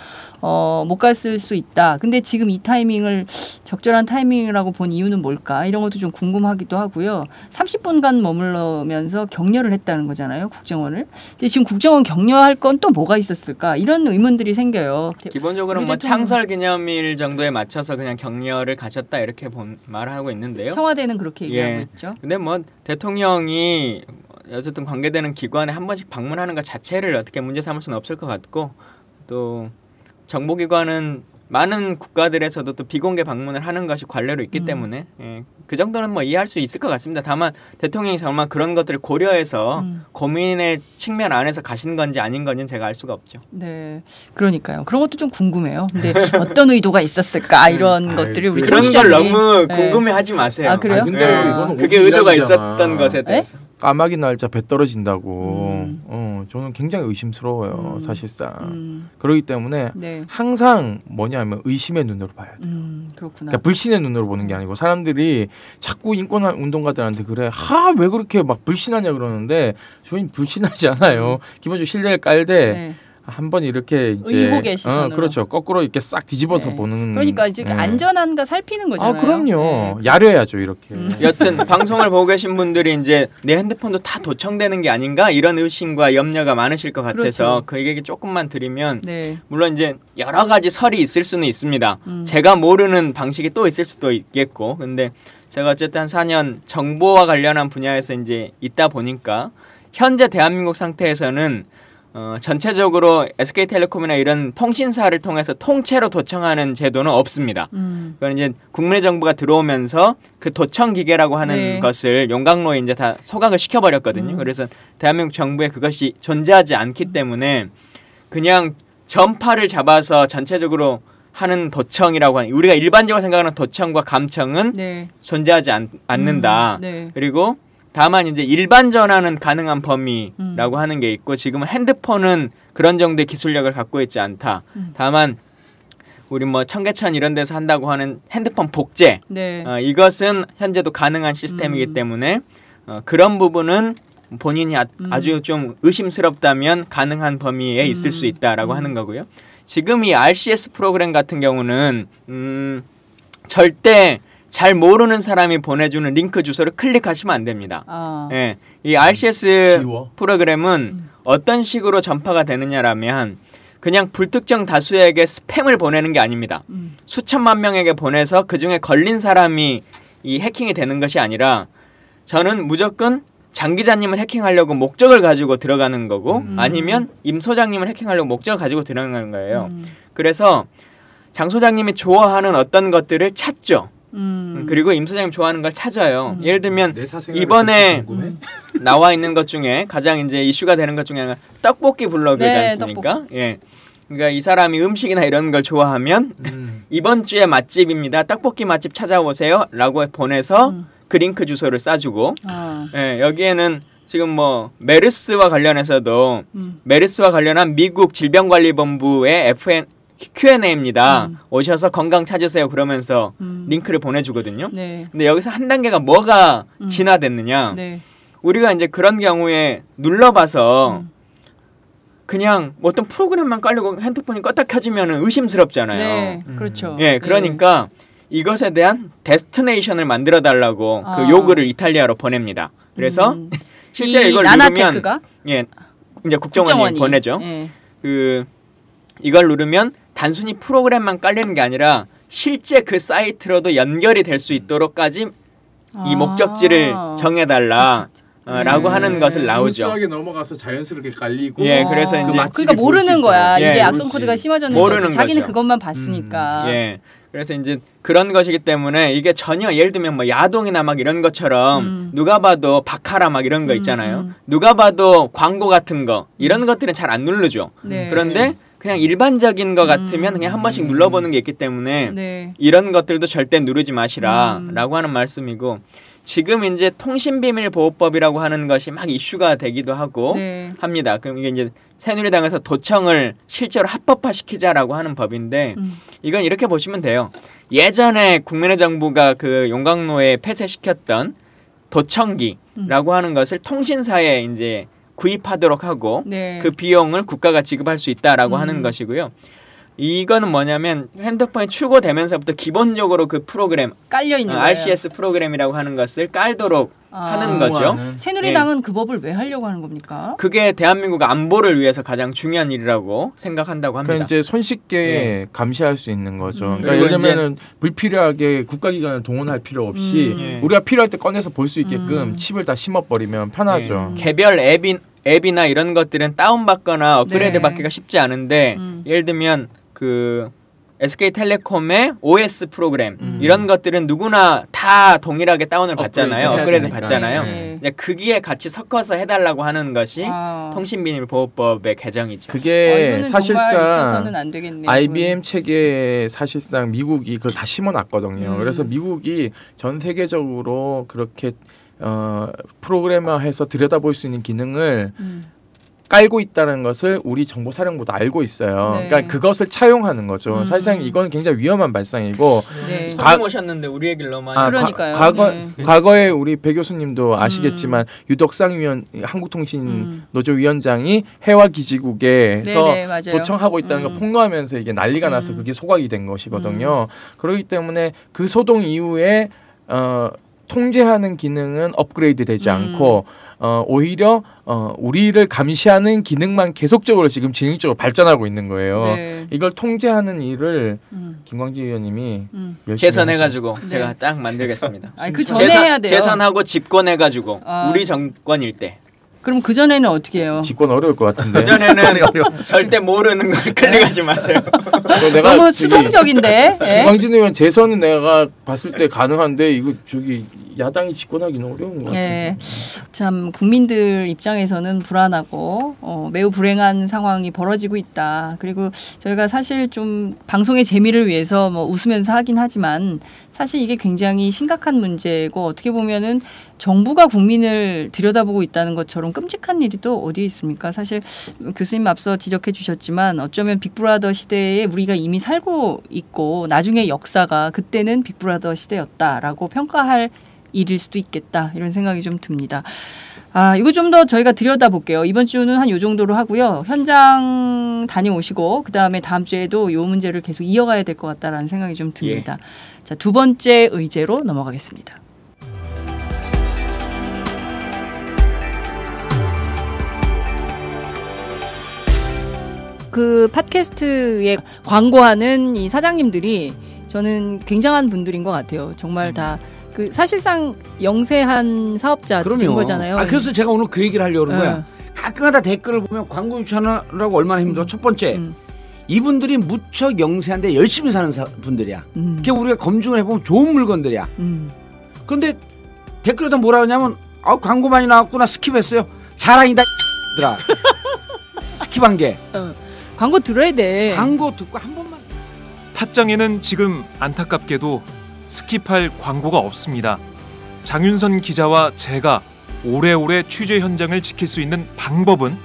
못 갔을 수 있다. 근데 지금 이 타이밍을 적절한 타이밍이라고 본 이유는 뭘까? 이런 것도 좀 궁금하기도 하고요. 30분간 머물러면서 격려를 했다는 거잖아요. 국정원을. 근데 지금 국정원 격려할 건 또 뭐가 있었을까? 이런 의문들이 생겨요. 기본적으로 뭐 창설 기념일 정도에 맞춰서 그냥 격려를 가졌다 이렇게 말하고 있는데요. 청와대는 그렇게 얘기하고 있죠. 근데 뭐 대통령이 어쨌든 관계되는 기관에 한 번씩 방문하는 것 자체를 어떻게 문제 삼을 수는 없을 것 같고 또 정보기관은 많은 국가들에서도 또 비공개 방문을 하는 것이 관례로 있기 때문에 그 정도는 뭐 이해할 수 있을 것 같습니다. 다만 대통령이 정말 그런 것들을 고려해서 고민의 측면 안에서 가신 건지 아닌 건지는 제가 알 수가 없죠. 네, 그러니까요. 그런 것도 좀 궁금해요. 근데 어떤 의도가 있었을까 이런 것들이 우리 그런 걸 너무 궁금해하지 마세요. 아 그래요? 근데 이거는 그게 의도가 있었던 것에 대해서. 까마귀 날짜 배 떨어진다고. 저는 굉장히 의심스러워요. 사실상. 그렇기 때문에 항상 뭐냐면 의심의 눈으로 봐야 돼요. 그렇구나. 그러니까 불신의 눈으로 보는 게 아니고 사람들이 자꾸 인권 운동가들한테 그래. 왜 그렇게 막 불신하냐 그러는데 저희는 불신하지 않아요. 기본적으로 신뢰를 깔되 한번 이렇게 이제 의혹의 시선으로 그렇죠. 거꾸로 이렇게 싹 뒤집어서 보는. 그러니까 이제 안전한가 살피는 거잖아요. 그럼요. 야려야죠 이렇게. 여튼 방송을 보고 계신 분들이 이제 내 핸드폰도 다 도청되는 게 아닌가 이런 의심과 염려가 많으실 것 같아서 그 얘기 조금만 드리면 물론 이제 여러 가지 설이 있을 수는 있습니다. 제가 모르는 방식이 또 있을 수도 있겠고 근데 제가 어쨌든 한 4년 정보와 관련한 분야에서 이제 있다 보니까 현재 대한민국 상태에서는 전체적으로 SK텔레콤이나 이런 통신사를 통해서 통째로 도청하는 제도는 없습니다. 그건 이제 국내 정부가 들어오면서 그 도청 기계라고 하는 것을 용광로에 이제 다 소각을 시켜버렸거든요. 그래서 대한민국 정부에 그것이 존재하지 않기 때문에 그냥 전파를 잡아서 전체적으로 하는 도청이라고 하는 우리가 일반적으로 생각하는 도청과 감청은 존재하지 않는다. 그리고 다만 이제 일반 전화는 가능한 범위라고 하는 게 있고 지금은 핸드폰은 그런 정도의 기술력을 갖고 있지 않다. 다만 우리 뭐 청계천 이런 데서 한다고 하는 핸드폰 복제 이것은 현재도 가능한 시스템이기 때문에 그런 부분은 본인이 아주 좀 의심스럽다면 가능한 범위에 있을 수 있다라고 하는 거고요. 지금 이 RCS 프로그램 같은 경우는 절대 잘 모르는 사람이 보내주는 링크 주소를 클릭하시면 안 됩니다. 이 RCS 프로그램은 어떤 식으로 전파가 되느냐라면 그냥 불특정 다수에게 스팸을 보내는 게 아닙니다. 수천만 명에게 보내서 그중에 걸린 사람이 이 해킹이 되는 것이 아니라 저는 무조건 장 기자님을 해킹하려고 목적을 가지고 들어가는 거고 아니면 임 소장님을 해킹하려고 목적을 가지고 들어가는 거예요. 그래서 장 소장님이 좋아하는 어떤 것들을 찾죠. 그리고 임 소장님 좋아하는 걸 찾아요. 예를 들면 이번에 나와 있는 것 중에 가장 이제 이슈가 되는 것 중에 하나가 떡볶이 블로그지 않습니까? 그러니까 이 사람이 음식이나 이런 걸 좋아하면 이번 주에 맛집입니다. 떡볶이 맛집 찾아오세요. 라고 보내서 그 링크 주소를 싸주고 여기에는 지금 뭐 메르스와 관련해서도 메르스와 관련한 미국 질병관리본부의 Q&A입니다. 오셔서 건강 찾으세요. 그러면서 링크를 보내주거든요. 근데 여기서 한 단계가 뭐가 진화됐느냐. 우리가 이제 그런 경우에 눌러봐서 그냥 어떤 프로그램만 깔려고 핸드폰이 껐다 켜지면 의심스럽잖아요. 그렇죠. 그러니까 이것에 대한 데스티네이션을 만들어 달라고 그 요구를 이탈리아로 보냅니다. 그래서 실제로 이걸 누르면 이제 국정원이 보내죠. 이걸 누르면 단순히 프로그램만 깔리는 게 아니라 실제 그 사이트로도 연결이 될 수 있도록까지 이 목적지를 정해달라. 라고 하는 것을 나오죠. 순수하게 넘어가서 자연스럽게 깔리고. 그래서 이제 그러니까 모르는 거야. 이게 악성 코드가 심어졌는지 자기는 거죠. 그것만 봤으니까. 그래서 이제 그런 것이기 때문에 이게 전혀 예를 들면 뭐 야동이나 막 이런 것처럼 누가 봐도 바카라 막 이런 거 있잖아요. 누가 봐도 광고 같은 거 이런 것들은 잘 안 누르죠. 네. 그런데 그냥 일반적인 거 같으면 그냥 한 번씩 눌러보는 게 있기 때문에 네. 이런 것들도 절대 누르지 마시라라고 하는 말씀이고 지금 이제 통신비밀보호법이라고 하는 것이 막 이슈가 되기도 하고 네. 합니다. 그럼 이게 이제 새누리당에서 도청을 실제로 합법화시키자라고 하는 법인데 이건 이렇게 보시면 돼요. 예전에 국민의 정부가 그 용광로에 폐쇄시켰던 도청기라고 하는 것을 통신사에 이제 구입하도록 하고 네. 그 비용을 국가가 지급할 수 있다라고 하는 것이고요. 이거는 뭐냐면 핸드폰이 출고되면서부터 기본적으로 그 프로그램 깔려 있는 거예요. RCS 프로그램이라고 하는 것을 깔도록 하는 거죠. 새누리당은 그 법을 왜 하려고 하는 겁니까? 그게 대한민국 안보를 위해서 가장 중요한 일이라고 생각한다고 합니다. 그러니까 이제 손쉽게 감시할 수 있는 거죠. 그러니까 그리고 예를 들면은 불필요하게 국가기관을 동원할 필요 없이 우리가 필요할 때 꺼내서 볼 수 있게끔 칩을 다 심어버리면 편하죠. 개별 앱이나 이런 것들은 다운받거나 업그레이드 네. 받기가 쉽지 않은데 예를 들면 그 SK텔레콤의 OS 프로그램 이런 것들은 누구나 다 동일하게 다운을 받잖아요. 업그레이드 받잖아요. 네. 이제 거기에 같이 섞어서 해달라고 하는 것이 통신비밀보호법의 개정이죠. 그게 이거는 정말 있어서는 사실상 안 되겠네요. IBM 체계에 사실상 미국이 그걸 다 심어놨거든요. 그래서 미국이 전 세계적으로 그렇게 프로그래머해서 들여다볼 수 있는 기능을 깔고 있다는 것을 우리 정보사령부도 알고 있어요. 네. 그러니까 그것을 차용하는 거죠. 사실상 이건 굉장히 위험한 발상이고 네. 처음 오셨는데 우리 얘기를 너무 많이 그러니까요. 과거에 우리 배 교수님도 아시겠지만 유덕상 한국통신 노조 위원장이 해와기지국에서 네네, 맞아요. 도청하고 있다는 걸 폭로하면서 이게 난리가 나서 그게 소각이 된 것이거든요. 그렇기 때문에 그 소동 이후에 통제하는 기능은 업그레이드 되지 않고 오히려 우리를 감시하는 기능만 계속적으로 지금 진행적으로 발전하고 있는 거예요. 네. 이걸 통제하는 일을 김광지 의원님이 열심히 재선해가지고 네. 제가 딱 만들겠습니다. 아니, 그 전에 해야 돼요. 재선하고 집권해가지고 우리 정권일 때. 그럼 그 전에는 어떻게 해요? 집권 어려울 것 같은데. 그전에는 절대 모르는 걸 클릭하지 마세요. 내가 너무 수동적인데. 예? 김광진 의원 재선은 내가 봤을 때 가능한데 이거 저기 야당이 집권하기는 어려운 것 같아요. 예. 참 국민들 입장에서는 불안하고 매우 불행한 상황이 벌어지고 있다. 그리고 저희가 사실 좀 방송의 재미를 위해서 뭐 웃으면서 하긴 하지만 사실 이게 굉장히 심각한 문제고 어떻게 보면은 정부가 국민을 들여다보고 있다는 것처럼 끔찍한 일이 또 어디에 있습니까? 사실 교수님 앞서 지적해 주셨지만 어쩌면 빅브라더 시대에 우리가 이미 살고 있고 나중에 역사가 그때는 빅브라더 시대였다라고 평가할 일일 수도 있겠다 이런 생각이 좀 듭니다. 이거 좀 더 저희가 들여다볼게요. 이번 주는 한 요 정도로 하고요. 현장 다녀오시고 그다음에 다음 주에도 이 문제를 계속 이어가야 될 것 같다라는 생각이 좀 듭니다. 자, 두 번째 의제로 넘어가겠습니다. 그 팟캐스트에 광고하는 이 사장님들이 저는 굉장한 분들인 것 같아요. 정말 다 그 사실상 영세한 사업자들인 거잖아요. 그래서 제가 오늘 그 얘기를 하려고 그런 거야. 가끔가다 댓글을 보면 광고 유치하느라고 얼마나 힘들어. 첫 번째, 이분들이 무척 영세한데 열심히 사는 분들이야. 그게 우리가 검증을 해보면 좋은 물건들이야. 그런데 댓글에다 뭐라 하냐면 광고 많이 나왔구나 스킵했어요. 자랑이다 들아. 스킵한 게. 광고 들어야 돼. 광고 듣고 한 번만. 팟짱에는 지금 안타깝게도 스킵할 광고가 없습니다. 장윤선 기자와 제가 오래오래 취재 현장을 지킬 수 있는 방법은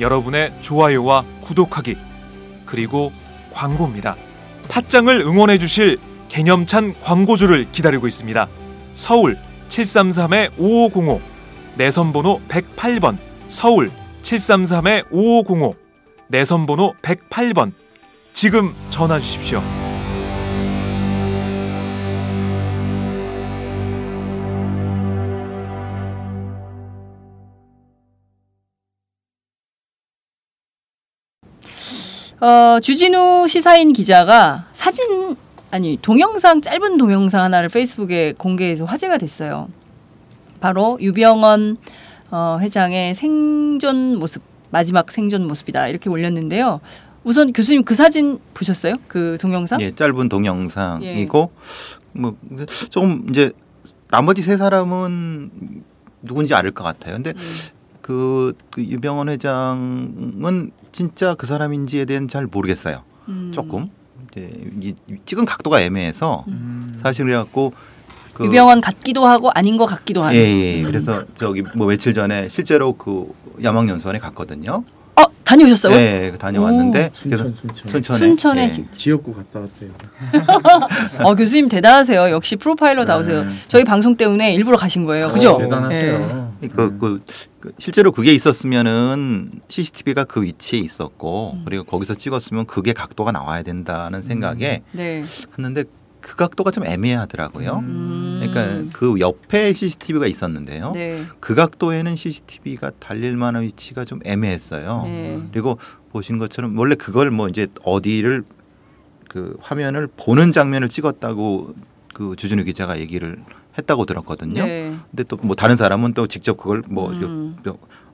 여러분의 좋아요와 구독하기 그리고 광고입니다. 팟짱을 응원해 주실 개념찬 광고주를 기다리고 있습니다. 서울 733-5505 내선번호 108번 서울 733-5505 내선번호 108번 지금 전화 주십시오. 주진우 시사인 기자가 동영상 짧은 동영상 하나를 페이스북에 공개해서 화제가 됐어요. 바로 유병언 회장의 생존 모습, 마지막 생존 모습이다 이렇게 올렸는데요. 우선 교수님 그 사진 보셨어요? 그 동영상? 예, 짧은 동영상이고 뭐 조금 이제 나머지 세 사람은 누군지 알 것 같아요. 근데 그 유병헌 회장은 진짜 그 사람인지에 대한 잘 모르겠어요. 조금 이제 찍은 각도가 애매해서 사실 그래갖고 유병헌 같기도 하고 아닌 것 같기도 하고. 예. 그래서 저기 뭐 며칠 전에 실제로 그 야망연수원에 갔거든요. 다녀오셨어요? 네, 다녀왔는데 순천에 예. 지역구 갔다 왔대요. 교수님 대단하세요. 역시 프로파일러다우세요. 저희 방송 때문에 일부러 가신 거예요. 그죠? 대단하세요. 실제로 그게 있었으면은 CCTV가 그 위치에 있었고 그리고 거기서 찍었으면 그게 각도가 나와야 된다는 생각에 갔는데 그 각도가 좀 애매하더라고요. 그러니까 그 옆에 CCTV가 있었는데요. 그 각도에는 CCTV가 달릴 만한 위치가 좀 애매했어요. 그리고 보시는 것처럼 원래 그걸 뭐 이제 어디를 그 화면을 보는 장면을 찍었다고 그 주진우 기자가 얘기를 했다고 들었거든요. 근데 또 뭐 다른 사람은 또 직접 그걸 뭐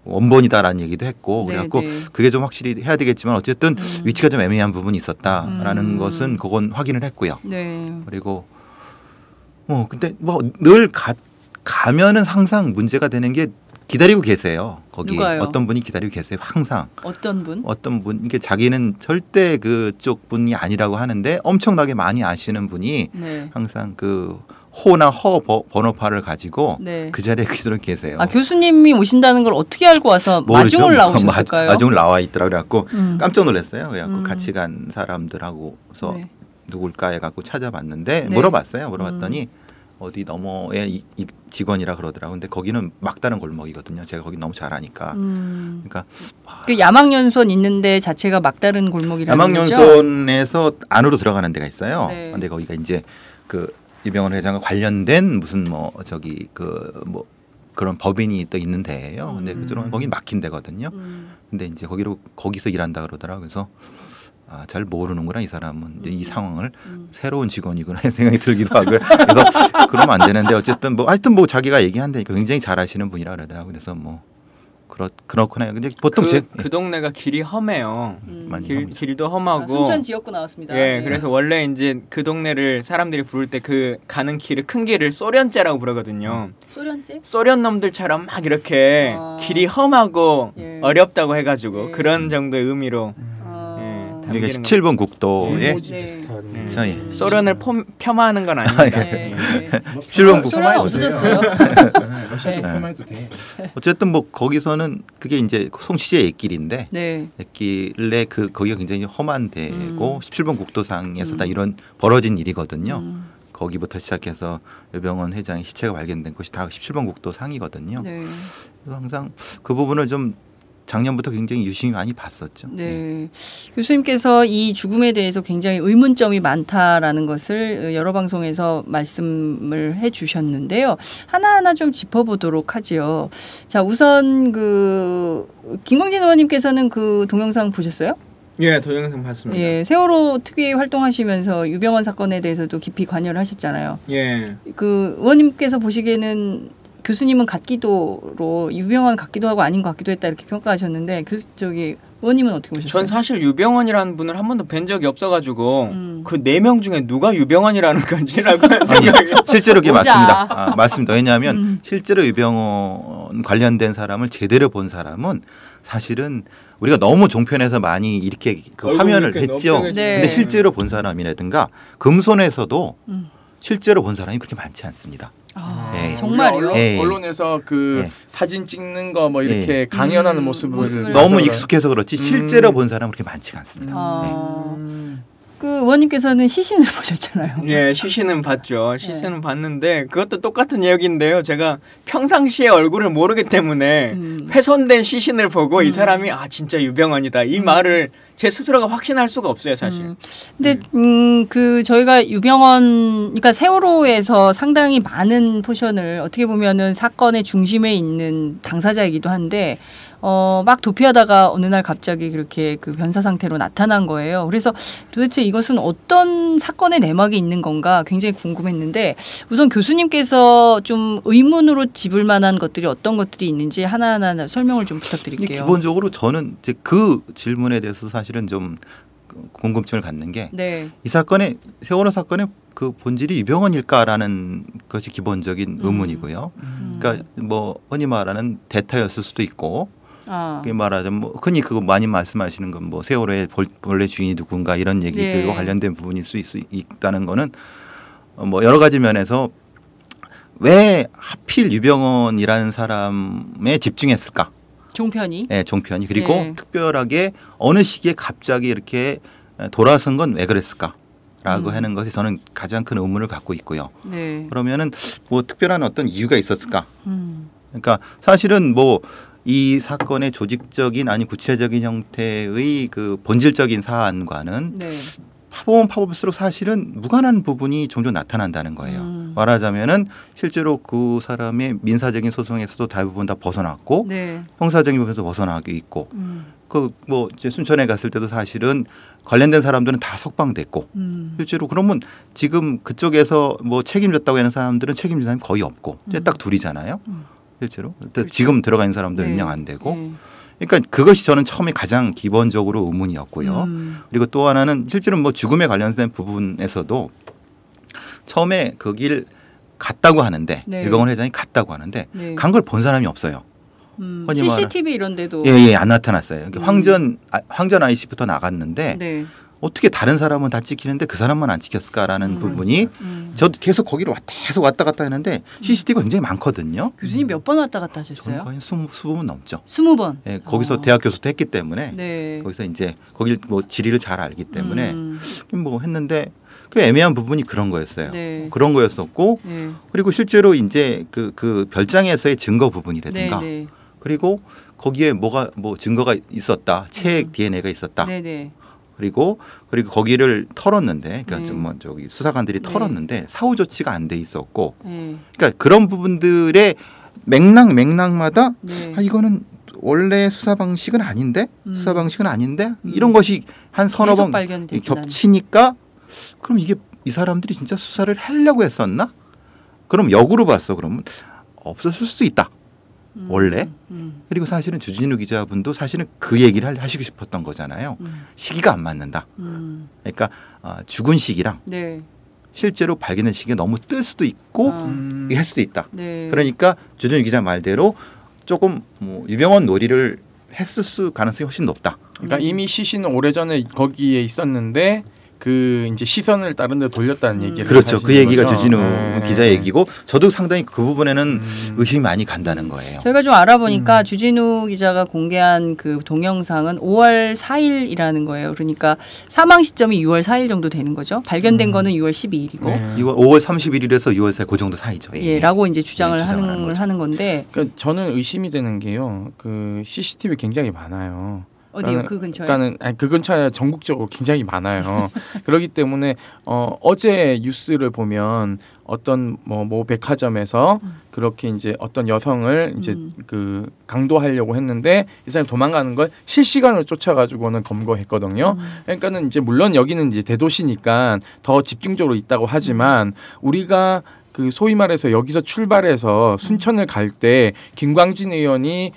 원본이다라는 얘기도 했고 그래갖고 그게 좀 확실히 해야 되겠지만 어쨌든 위치가 좀 애매한 부분이 있었다라는 것은 그건 확인을 했고요. 그리고 근데 뭐 늘 가면은 항상 문제가 되는 게 기다리고 계세요. 거기 누가요? 어떤 분이 기다리고 계세요. 항상. 어떤 분? 어떤 분 이게 자기는 절대 그쪽 분이 아니라고 하는데 엄청나게 많이 아시는 분이 항상 그 호나 허 번호판을 가지고 그 자리에 그대로 계세요. 교수님이 오신다는 걸 어떻게 알고 와서 마중을 나오셨을까요? 마중을 나와 있더라고 그래갖고 깜짝 놀랐어요. 그래갖고 같이 간 사람들하고서 누굴까 해갖고 찾아봤는데 물어봤어요. 물어봤더니 어디 너머에 이 직원이라 그러더라고요. 근데 거기는 막다른 골목이거든요. 제가 거기 너무 잘 아니까. 그러니까 그 야망연수원 있는데 자체가 막다른 골목이라는 거죠? 야망연수원에서 안으로 들어가는 데가 있어요. 근데 거기가 이제 그 유병헌 회장과 관련된 무슨 뭐 저기 그 뭐 그런 법인이 또 있는 데예요. 근데 그쪽은 거기 막힌 데거든요. 근데 이제 거기서 일한다 그러더라고요. 그래서 잘 모르는구나 이 사람은 이 상황을 새로운 직원이구나 하는 생각이 들기도 하고요. 그래서 그러면 안 되는데 어쨌든 뭐 하여튼 뭐 자기가 얘기한다니까 굉장히 잘 아시는 분이라 그러더라고요. 그래서 뭐 그렇구나. 근데 보통 그 동네가 길이 험해요. 길도 험하고. 순천 지역구 나왔습니다. 그래서 원래 이제 그 동네를 사람들이 부를 때 그 가는 길을 큰 길을 소련제라고 부르거든요. 소련제? 소련 놈들처럼 막 이렇게 길이 험하고 어렵다고 해가지고 그런 정도의 의미로. 이게 17번 국도에 소련을 폄하하는 건 아닙니다. 17번 국도 소련 없어졌어요. 어쨌든 뭐 거기서는 그게 이제 송시제 옛길인데 옛길에 거기가 굉장히 험한 데고 17번 국도상에서 다 이런 벌어진 일이거든요. 거기부터 시작해서 유병헌 회장의 시체가 발견된 곳이 다 17번 국도상이거든요. 그래서 항상 그 부분을 좀 작년부터 굉장히 유심히 많이 봤었죠. 교수님께서 이 죽음에 대해서 굉장히 의문점이 많다라는 것을 여러 방송에서 말씀을 해주셨는데요. 하나하나 좀 짚어보도록 하지요. 자, 우선 김광진 의원님께서는 그 동영상 보셨어요? 동영상 봤습니다. 세월호 특위 활동하시면서 유병헌 사건에 대해서도 깊이 관여를 하셨잖아요. 그 의원님께서 보시기에는 교수님은 같기도로 유병헌 같기도 하고 아닌 것 같기도 했다 이렇게 평가하셨는데 의원님은 어떻게 보셨어요? 전 사실 유병헌이라는 분을 한 번도 뵌 적이 없어가지고 그 4명 중에 누가 유병헌이라는 건지라고 생각이 실제로 그게 맞습니다. 맞습니다. 왜냐하면 실제로 유병헌 관련된 사람을 제대로 본 사람은 사실은 우리가 너무 종편에서 많이 이렇게 그 화면을 했죠. 근데 실제로 본 사람이라든가 금손에서도 실제로 본 사람이 그렇게 많지 않습니다. 정말요? 언론에서 사진 찍는 거 뭐 이렇게 강연하는 모습을 너무 익숙해서 그렇지 실제로 본 사람은 그렇게 많지가 않습니다. 그 의원님께서는 시신을 보셨잖아요. 시신은 봤죠. 시신은 봤는데 그것도 똑같은 내용인데요. 제가 평상시에 얼굴을 모르기 때문에 훼손된 시신을 보고 이 사람이 진짜 유병헌이다 이 말을 제 스스로가 확신할 수가 없어요, 사실. 근데 저희가 유병헌, 그러니까 세월호에서 상당히 많은 포션을 어떻게 보면은 사건의 중심에 있는 당사자이기도 한데 막 도피하다가 어느 날 갑자기 그렇게 그 변사 상태로 나타난 거예요. 그래서 도대체 이것은 어떤 사건의 내막이 있는 건가 굉장히 궁금했는데 우선 교수님께서 좀 의문으로 집을 만한 것들이 어떤 것들이 있는지 하나하나 설명을 좀 부탁드릴게요. 기본적으로 저는 이제 그 질문에 대해서 사실은 좀 궁금증을 갖는 게 이 사건의 세월호 사건의 그 본질이 유병헌일까라는 것이 기본적인 의문이고요. 그러니까 뭐 흔히 말하는 대타였을 수도 있고, 그게 말하자면 뭐 흔히 그거 많이 말씀하시는 건 뭐 세월호의 본래 주인이 누군가 이런 얘기들과 관련된 부분일 수 있다는 거는 뭐 여러 가지 면에서 왜 하필 유병헌이라는 사람에 집중했을까? 종편이? 네, 종편이. 그리고 특별하게 어느 시기에 갑자기 이렇게 돌아선 건 왜 그랬을까라고 하는 것이 저는 가장 큰 의문을 갖고 있고요. 그러면은 뭐 특별한 어떤 이유가 있었을까? 그러니까 사실은 뭐 이 사건의 조직적인 아니 구체적인 형태의 그 본질적인 사안과는 파보면 파볼수록 사실은 무관한 부분이 종종 나타난다는 거예요. 말하자면은 실제로 그 사람의 민사적인 소송에서도 대부분 다 벗어났고 형사적인 부분에서 벗어나게 있고 그 뭐 이제 순천에 갔을 때도 사실은 관련된 사람들은 다 석방됐고 실제로 그러면 지금 그쪽에서 뭐 책임졌다고 하는 사람들은 책임진 사람이 거의 없고 이제 딱 둘이잖아요. 실제로 지금 들어가 있는 사람도 몇 명 안 되고 그러니까 그것이 저는 처음에 가장 기본적으로 의문이었고요. 그리고 또 하나는 실제로 뭐 죽음에 관련된 부분에서도 처음에 그 길 갔다고 하는데 유병헌 회장이 갔다고 하는데 간 걸 본 사람이 없어요. CCTV 이런 데도 안 나타났어요. 황전 IC부터 나갔는데 어떻게 다른 사람은 다 찍히는데 그 사람만 안 찍혔을까라는 부분이 저도 계속 거기로 계속 왔다 갔다 했는데 CCTV가 굉장히 많거든요. 교수님 몇 번 왔다 갔다 하셨어요? 저는 거의 20번 넘죠. 20번? 네, 거기서 대학 교수도 했기 때문에 거기서 이제 거기 뭐 지리를 잘 알기 때문에 뭐 했는데 그 애매한 부분이 그런 거였어요. 그런 거였었고 그리고 실제로 이제 그 별장에서의 증거 부분이라든가 그리고 거기에 뭐가 뭐 증거가 있었다. 책 DNA가 있었다. 그리고 거기를 털었는데, 그러니까 좀 뭐 저기 수사관들이 털었는데 사후 조치가 안 돼 있었고, 그러니까 그런 부분들의 맥락마다 이거는 원래 수사 방식은 아닌데, 이런 것이 한 서너 번 겹치니까, 그럼 이게 이 사람들이 진짜 수사를 하려고 했었나? 그럼 역으로 봤어. 그러면 없었을 수 있다. 원래 그리고 사실은 주진우 기자분도 사실은 그 얘기를 하시고 싶었던 거잖아요. 시기가 안 맞는다. 그러니까 죽은 시기랑 실제로 발견된 시기가 너무 뜰 수도 있고 할 수도 있다. 그러니까 주진우 기자 말대로 조금 뭐 유병헌 놀이를 했을 가능성이 훨씬 높다. 그러니까 이미 시신은 오래전에 거기에 있었는데 그 이제 시선을 다른 데 돌렸다는 얘기를 그렇죠. 그 얘기가 거죠? 주진우 기자 얘기고 저도 상당히 그 부분에는 의심이 많이 간다는 거예요. 저희가 좀 알아보니까 주진우 기자가 공개한 그 동영상은 5월 4일이라는 거예요. 그러니까 사망 시점이 6월 4일 정도 되는 거죠. 발견된 거는 6월 12일이고. 5월 31일에서 6월 4일 그 정도 사이죠. 라고 이제 주장을 하는 건데. 그러니까 저는 의심이 되는 게요. 그 CCTV 굉장히 많아요. 어디요? 그 근처에? 그러니까는 그 근처에 전국적으로 굉장히 많아요. 그렇기 때문에 어제 뉴스를 보면 어떤 뭐 백화점에서 그렇게 이제 어떤 여성을 이제 그 강도하려고 했는데 이 사람이 도망가는 걸 실시간으로 쫓아가지고는 검거했거든요. 그러니까는 이제 물론 여기는 이제 대도시니까 더 집중적으로 있다고 하지만 우리가 그 소위 말해서 여기서 출발해서 순천을 갈 때 김광진 의원이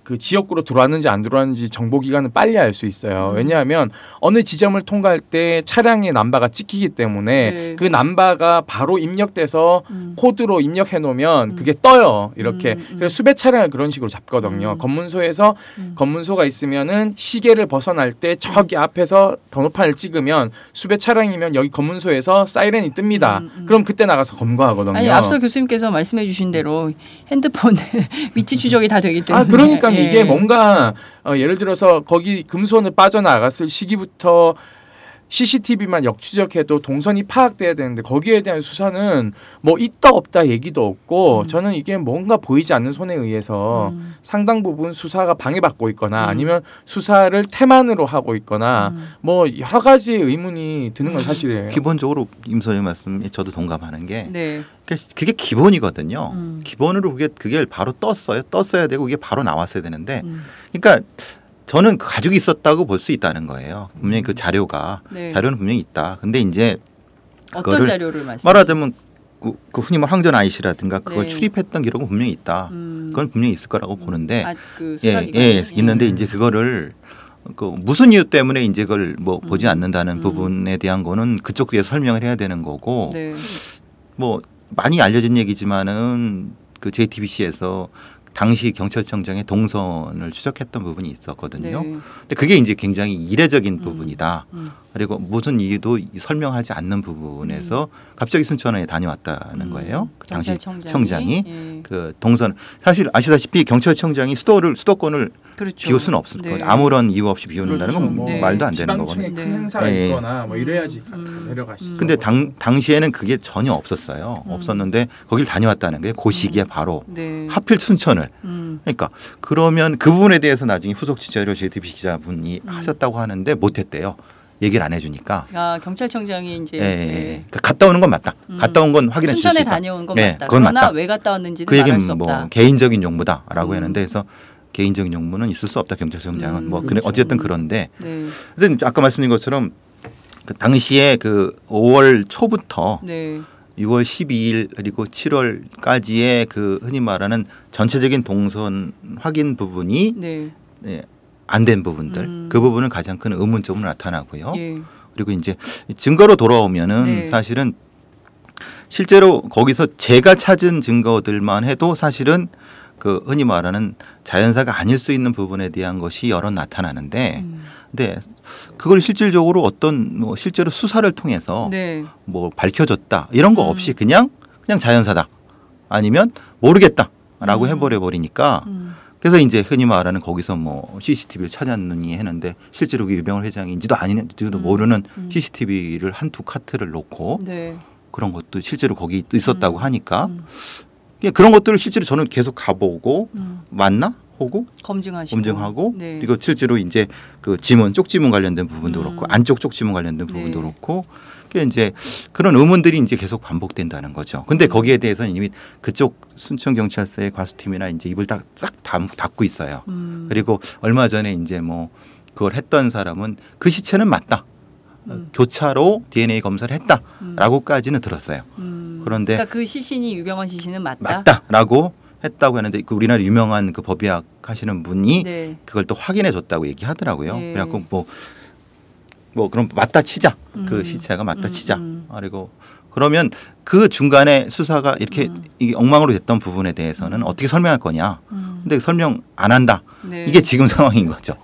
그 지역구로 들어왔는지 안 들어왔는지 정보기관은 빨리 알 수 있어요. 왜냐하면 어느 지점을 통과할 때 차량의 남바가 찍히기 때문에 그 남바가 바로 입력돼서 코드로 입력해 놓으면 그게 떠요. 이렇게. 그래서 수배 차량을 그런 식으로 잡거든요. 검문소에서 검문소가 있으면은 시계를 벗어날 때 저기 앞에서 번호판을 찍으면 수배 차량이면 여기 검문소에서 사이렌이 뜹니다. 그럼 그때 나가서 검거하거든요. 아니 앞서 교수님께서 말씀해 주신 대로 핸드폰 위치 추적이 다 되기 때문에. 그러니까 이게 뭔가 예를 들어서 거기 금수원을 빠져나갔을 시기부터 CCTV만 역추적해도 동선이 파악돼야 되는데 거기에 대한 수사는 뭐 있다 없다 얘기도 없고 저는 이게 뭔가 보이지 않는 손에 의해서 상당 부분 수사가 방해받고 있거나 아니면 수사를 태만으로 하고 있거나 뭐 여러 가지 의문이 드는 건 사실이에요. 기본적으로 임 소장님 말씀에 저도 동감하는 게 네. 그게 기본이거든요. 기본으로 그게 바로 떴어야 되고 그게 바로 나왔어야 되는데 그러니까 저는 가지고 있었다고 볼 수 있다는 거예요. 분명히 그 자료가 네. 자료는 분명히 있다. 근데 이제 어떤 자료를 말하자면 그 흔히 말 항전 IC라든가 그걸 네. 출입했던 기록은 분명히 있다. 그건 분명히 있을 거라고 보는데 그 있는데 이제 그거를 그 무슨 이유 때문에 이제 그걸 뭐 보지 않는다는 부분에 대한 거는 그쪽에서 설명을 해야 되는 거고 네. 뭐 많이 알려진 얘기지만은 그 JTBC에서 당시 경찰청장의 동선을 추적했던 부분이 있었거든요. 네. 근데 그게 이제 굉장히 이례적인 부분이다. 그리고 무슨 이유도 설명하지 않는 부분에서 갑자기 순천에 다녀왔다는 거예요. 그 당시 청장이 예. 그 동선 사실 아시다시피 경찰청장이 수도권을 그렇죠. 비울 수는 없을 네. 거예요. 아무런 이유 없이 비우는다는 건 뭐 네. 말도 안 되는 지방청에 거거든요. 큰 행사가 네. 있거나 뭐 이래야지 내려가시죠. 근데 당시에는 그게 전혀 없었어요. 없었는데 거길 다녀왔다는 게 그 시기에 바로 네. 하필 순천을. 그러니까 그러면 그 부분에 대해서 나중에 후속 취재를 JTBC 기자분이 하셨다고 하는데 못했대요. 얘기를 안 해주니까. 아 경찰청장이 이제 그러니까 갔다 오는 건 맞다. 갔다 온 건 확인할 수 있다. 순천에 다녀온 건 맞다. 그건 그러나 맞다. 왜 갔다 왔는지는 그 얘기는 말할 수 뭐 없다. 개인적인 용무다라고 했는데 그래서 개인적인 용무는 있을 수 없다. 경찰청장은 뭐 그렇죠. 어쨌든 그런데. 네. 근데 아까 말씀드린 것처럼 그 당시에 그 5월 초부터 네. 6월 12일 그리고 7월까지의 그 흔히 말하는 전체적인 동선 확인 부분이 네. 안 된 부분들 그 부분은 가장 큰 의문점으로 나타나고요. 예. 그리고 이제 증거로 돌아오면은 네. 사실은 실제로 거기서 제가 찾은 증거들만 해도 사실은 그 흔히 말하는 자연사가 아닐 수 있는 부분에 대한 것이 여러 나타나는데 근데 그걸 실질적으로 어떤 뭐 실제로 수사를 통해서 네. 뭐 밝혀졌다 이런 거 없이 그냥 자연사다 아니면 모르겠다라고 해버려 버리니까 그래서 이제 흔히 말하는 거기서 뭐 CCTV를 찾았느니 했는데 실제로 그 유병월 회장인지도 아닌지도 모르는 CCTV를 한두 카트를 놓고 네. 그런 것도 실제로 거기 있었다고 하니까 그런 것들을 실제로 저는 계속 가보고 맞나 하고 검증하고 네. 그리고 실제로 이제 그 지문 쪽지문 관련된 부분도 그렇고 안쪽 쪽지문 관련된 부분도 네. 그렇고 그게 이제 그런 의문들이 이제 계속 반복된다는 거죠. 근데 거기에 대해서는 이미 그쪽 순천 경찰서의 과수팀이나 이제 입을 싹 닫고 있어요. 그리고 얼마 전에 이제 뭐 그걸 했던 사람은 그 시체는 맞다. 교차로 DNA 검사를 했다라고까지는 들었어요. 그런데 그러니까 그 시신이 유병헌 시신은 맞다. 맞다라고 했다고 했는데 그 우리나라 유명한 그 법의학 하시는 분이 네. 그걸 또 확인해 줬다고 얘기하더라고요. 네. 그래갖고 뭐 그럼 맞다 치자. 그 시체가 맞다 치자. 그리고 그러면 그 중간에 수사가 이렇게 이게 엉망으로 됐던 부분에 대해서는 어떻게 설명할 거냐. 근데 설명 안 한다. 네. 이게 지금 상황인 거죠.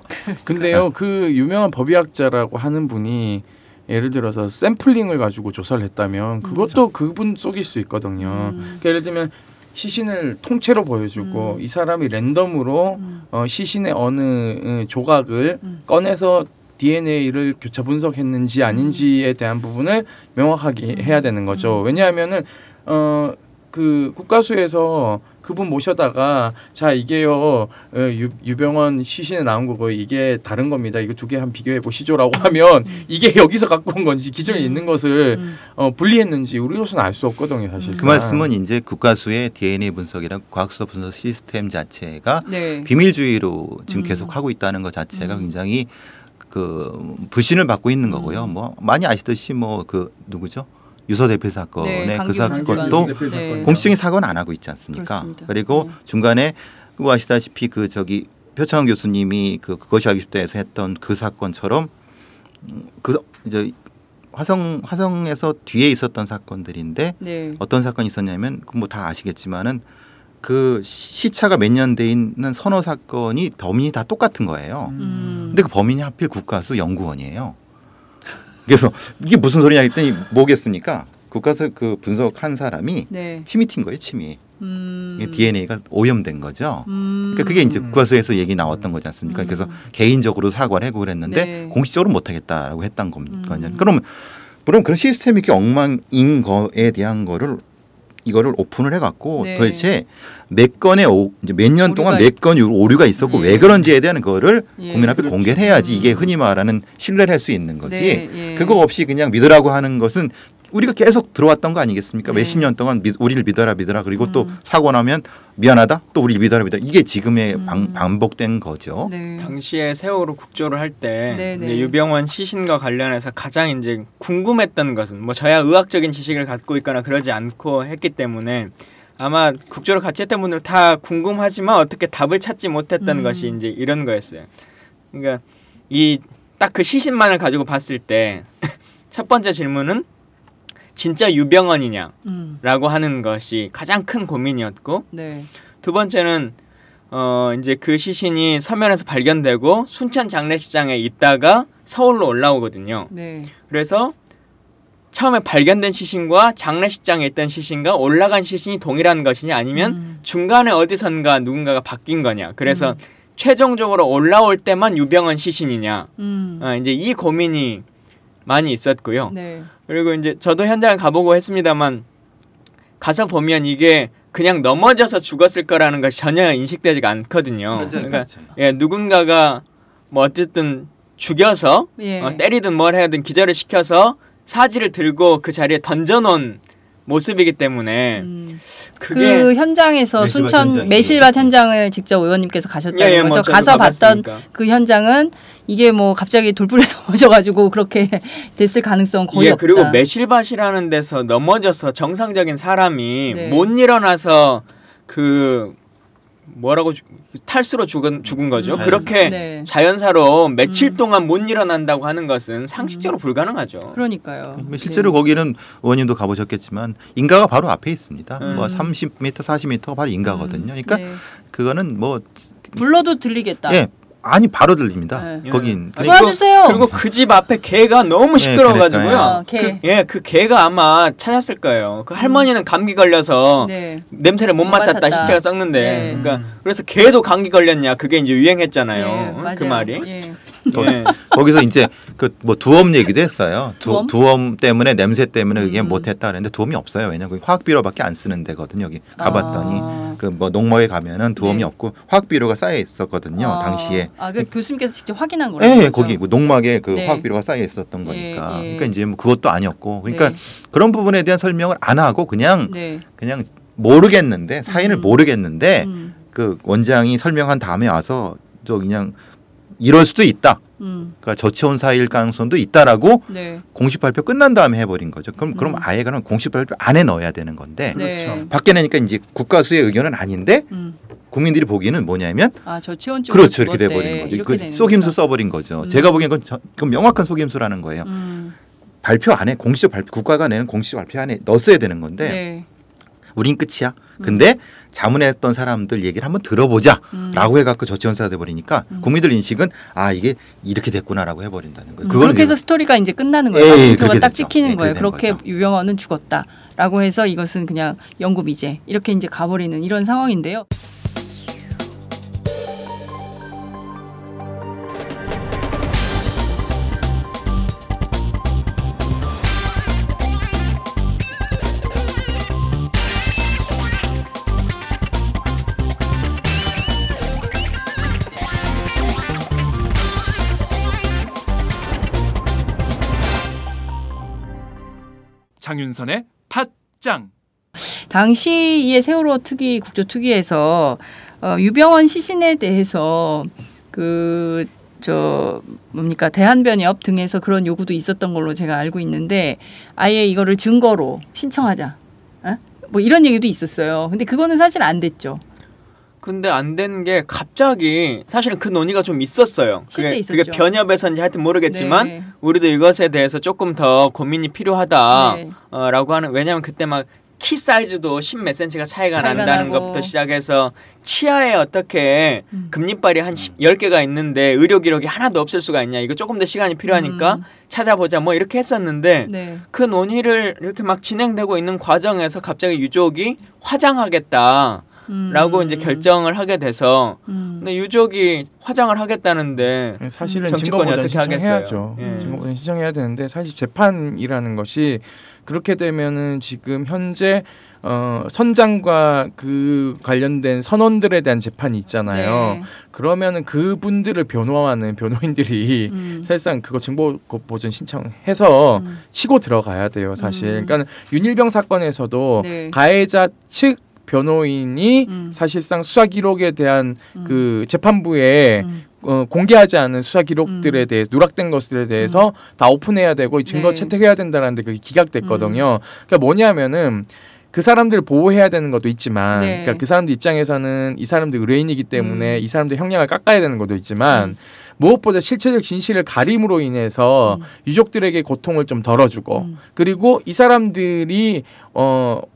근데요, 그 유명한 법의학자라고 하는 분이 예를 들어서 샘플링을 가지고 조사를 했다면 그것도 그분 속일 수 있거든요. 그러니까 예를 들면 시신을 통째로 보여주고 이 사람이 랜덤으로 시신의 어느 조각을 꺼내서 DNA를 교차 분석했는지 아닌지에 대한 부분을 명확하게 해야 되는 거죠. 왜냐하면은 그 국가수에서 그분 모셔다가 자 이게요 유병헌 시신에 나온 거고 이게 다른 겁니다. 이거 두 개 한번 비교해 보시죠라고 하면 이게 여기서 갖고 온 건지 기존에 있는 것을 분리했는지 우리로서는 알 수 없거든요, 사실. 그 말씀은 이제 국가수의 DNA 분석이랑 과학수 분석 시스템 자체가 네. 비밀주의로 지금 계속 하고 있다는 것 자체가 굉장히 그 불신을 받고 있는 거고요. 뭐 많이 아시듯이 뭐 그 누구죠? 유서 대필 사건의 네, 그 강기훈 사건도 네. 공식적인 사과는 안 하고 있지 않습니까? 그렇습니다. 그리고 네. 중간에 뭐 아시다시피 그 저기 표창원 교수님이 그것이 알기 쉽다에서 했던 그 사건처럼 그 이제 화성에서 뒤에 있었던 사건들인데 네. 어떤 사건이 있었냐면 뭐 다 아시겠지만은 그 시차가 몇 년 돼 있는 선호 사건이 범인이 다 똑같은 거예요. 근데 그 범인이 하필 국가수 연구원이에요. 그래서 이게 무슨 소리냐 했더니 뭐겠습니까? 국가서 그 분석한 사람이 네. 침이 튄 거예요, 침이. DNA가 오염된 거죠. 그러니까 그게 이제 국가수에서 얘기 나왔던 거지 않습니까? 그래서 개인적으로 사과를 하고 그랬는데 네. 공식적으로 못하겠다라고 했던 거냐. 그럼 그런 시스템이 이렇게 엉망인 거에 대한 이거를 오픈을 해갖고 네. 도대체 몇 건의 이제 몇 년 동안 몇 건 오류가 있었고 예. 왜 그런지에 대한 거를 예. 국민 앞에 공개를 해야지 이게 흔히 말하는 신뢰를 할 수 있는 거지. 네. 예. 그거 없이 그냥 믿으라고 하는 것은 우리가 계속 들어왔던 거 아니겠습니까? 네. 몇십 년 동안 우리를 믿어라 그리고 또 사고 나면 미안하다 또 우리를 믿어라 이게 지금의 반복된 거죠. 네. 당시에 세월호 국조를 할 때 네네. 유병원 시신과 관련해서 가장 이제 궁금했던 것은 뭐 저야 의학적인 지식을 갖고 있거나 그러지 않고 했기 때문에 아마 국조를 같이 했던 분들 다 궁금하지만 어떻게 답을 찾지 못했던 것이 이제 이런 거였어요. 그러니까 이 딱 그 시신만을 가지고 봤을 때 첫 번째 질문은 진짜 유병원이냐라고 하는 것이 가장 큰 고민이었고 네. 두 번째는 이제 그 시신이 서면에서 발견되고 순천 장례식장에 있다가 서울로 올라오거든요. 네. 그래서 처음에 발견된 시신과 장례식장에 있던 시신과 올라간 시신이 동일한 것이냐 아니면 중간에 어디선가 누군가가 바뀐 거냐. 그래서 최종적으로 올라올 때만 유병원 시신이냐. 이제 이 고민이 많이 있었고요. 네. 그리고 이제 저도 현장에 가보고 했습니다만 가서 보면 이게 그냥 넘어져서 죽었을 거라는 것이 전혀 인식되지가 않거든요. 그러니까 예, 누군가가 뭐 어쨌든 죽여서 예. 때리든 뭘 해야든 기절을 시켜서 사지를 들고 그 자리에 던져놓은 모습이기 때문에 그게 그 현장에서 순천 매실밭 현장을 직접 의원님께서 가셨다는 거죠. 가서 봤던 그 현장은 이게 뭐 갑자기 돌부리에 넘어져가지고 그렇게 됐을 가능성은 거의 없다. 그리고 매실밭이라는 데서 넘어져서 정상적인 사람이 네. 못 일어나서 그 뭐라고 탈수로 죽은 거죠. 그렇게 네. 자연사로 며칠 동안 못 일어난다고 하는 것은 상식적으로 불가능하죠. 그러니까요. 실제로 거기는 의원님도 가보셨겠지만 인가가 바로 앞에 있습니다. 뭐 30m, 40m가 바로 인가거든요. 그러니까 네. 그거는 뭐 불러도 들리겠다. 예. 아니 바로 들립니다. 네. 거긴 도와주세요. 그리고 그 집 앞에 개가 너무 시끄러워가지고요. 개. 그 개가 아마 찾았을 거예요. 그 할머니는 감기 걸려서 네. 냄새를 못 맡았다. 시체가 썩는데. 네. 그러니까 그래서 개도 감기 걸렸냐. 그게 이제 유행했잖아요. 네, 그 말이. 예. 거기서 이제 그 뭐 두엄 얘기도 했어요. 두엄? 두엄 때문에 냄새 때문에 그게 못했다 그랬는데 두엄이 없어요. 왜냐면 화학비료밖에 안 쓰는 데거든요. 여기 가봤더니 그 뭐 농목에 가면은 두엄이 네. 없고 화학비료가 쌓여 있었거든요. 당시에. 그 교수님께서 직접 확인한 거예요. 네, 거기 뭐 농막에 그 네. 화학비료가 쌓여 있었던 거니까. 예. 그러니까 이제 뭐 그것도 아니었고. 그러니까 네. 그런 부분에 대한 설명을 안 하고 그냥 네. 모르겠는데 사인을 모르겠는데 음. 그 원장이 설명한 다음에 와서 저 그냥 이럴 수도 있다. 그러니까 저체온 사일 가능성도 있다라고 네. 공식 발표 끝난 다음에 해버린 거죠. 그럼 아예 그럼 공식 발표 안에 넣어야 되는 건데 네. 밖에 내니까 이제 국가수의 의견은 아닌데 국민들이 보기에는 뭐냐면 저체온 쪽으로 그렇죠 이렇게 돼버린 거죠. 그 속임수 써버린 거죠. 제가 보기엔 그건 명확한 속임수라는 거예요. 발표 안에 공식 발표 국가가 내는 공식 발표 안에 넣었어야 되는 건데 네. 우린 끝이야. 근데 자문했던 사람들 얘기를 한번 들어보자라고 해갖고 저체온사가 돼버리니까 국민들 인식은 이게 이렇게 됐구나라고 해버린다는 거예요. 그렇게 해서 스토리가 이제 끝나는 거예요. 예, 발표가 딱 됐죠. 찍히는 거예요. 그렇게 된 그렇게 유병원은 죽었다라고 해서 이것은 그냥 연구 미제 이렇게 이제 가버리는 이런 상황인데요. 장윤선의 팟짱. 당시의 세월호 특위 국조특위에서 유병원 시신에 대해서 뭡니까 대한변협 등에서 그런 요구도 있었던 걸로 제가 알고 있는데 아예 이거를 증거로 신청하자. 뭐 이런 얘기도 있었어요. 근데 그거는 사실 안 됐죠. 근데 안 된 게 갑자기 사실은 그 논의가 좀 있었어요. 실제 그게 있었죠. 변협에서인지 하여튼 모르겠지만 네. 우리도 이것에 대해서 조금 더 고민이 필요하다라고 네. 하는 왜냐하면 그때 막 키 사이즈도 10 몇 센치가 차이가 난다는 나고. 것부터 시작해서 치아에 어떻게 금리빨이 한 10개가 있는데 의료 기록이 하나도 없을 수가 있냐. 이거 조금 더 시간이 필요하니까 찾아보자 뭐 이렇게 했었는데 네. 그 논의를 이렇게 막 진행되고 있는 과정에서 갑자기 유족이 화장하겠다. 라고 이제 결정을 하게 돼서 근데 유족이 화장을 하겠다는데 사실은 정치권이 증거보전 어떻게 하겠어요? 신청해야죠. 예. 증거보전 신청해야 되는데 사실 재판이라는 것이 그렇게 되면은 지금 현재 선장과 그 관련된 선원들에 대한 재판이 있잖아요. 네. 그러면은 그분들을 변호하는 변호인들이 사실상 그거 증거보전 신청해서 치고 들어가야 돼요, 사실. 그러니까 윤일병 사건에서도 네. 가해자 측 변호인이 사실상 수사 기록에 대한 그 재판부에 공개하지 않은 수사 기록들에 대해 누락된 것들에 대해서 다 오픈해야 되고 증거 네. 채택해야 된다는데 그게 기각됐거든요. 그러니까 뭐냐면은 그 사람들을 보호해야 되는 것도 있지만, 네. 그러니까 그 사람들 입장에서는 이 사람들 의뢰인이기 때문에 이 사람들 형량을 깎아야 되는 것도 있지만 무엇보다 실체적 진실을 가림으로 인해서 유족들에게 고통을 좀 덜어주고 그리고 이 사람들이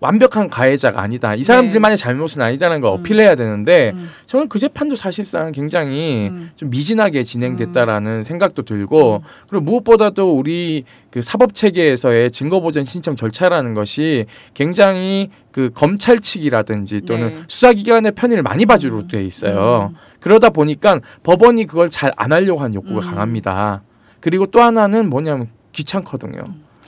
완벽한 가해자가 아니다. 이 사람들만의 잘못은 아니다라는 걸 어필해야 되는데 저는 그 재판도 사실상 굉장히 좀 미진하게 진행됐다라는 생각도 들고 그리고 무엇보다도 우리 그 사법 체계에서의 증거보전 신청 절차라는 것이 굉장히 그 검찰 측이라든지 또는 네. 수사기관의 편의를 많이 봐주로 돼 있어요. 그러다 보니까 법원이 그걸 잘 안 하려고 하는 욕구가 강합니다. 그리고 또 하나는 뭐냐면 귀찮거든요.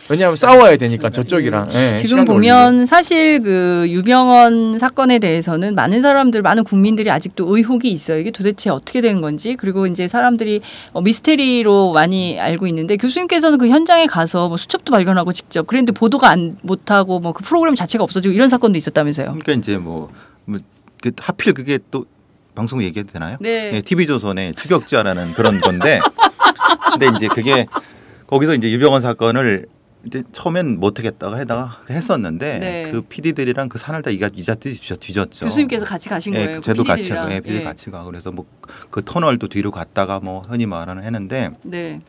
왜냐하면 싸워야 되니까 저쪽이랑. 예, 지금 시간도 보면 걸리고. 사실 그 유병헌 사건에 대해서는 많은 사람들, 많은 국민들이 아직도 의혹이 있어요. 이게 도대체 어떻게 된 건지. 그리고 이제 사람들이 미스테리로 많이 알고 있는데 교수님께서는 그 현장에 가서 뭐 수첩도 발견하고 직접 그랬는데 보도가 못하고 뭐 그 프로그램 자체가 없어지고 이런 사건도 있었다면서요. 그러니까 이제 그 하필 그게 또 방송 얘기해도 되나요? 네. TV조선의 추격자라는 그런 건데, 근데 이제 그게 거기서 이제 유병헌 사건을 이제 처음엔 못하겠다가 했었는데 네. 그 PD들이랑 그 산을 다 이자들이 뒤졌죠. 교수님께서 같이 가신 거예요. 저도 같이 PD들이랑. 가고, PD 같이 가고 그래서 뭐 그 터널도 뒤로 갔다가 뭐 흔히 말하는 했는데 네.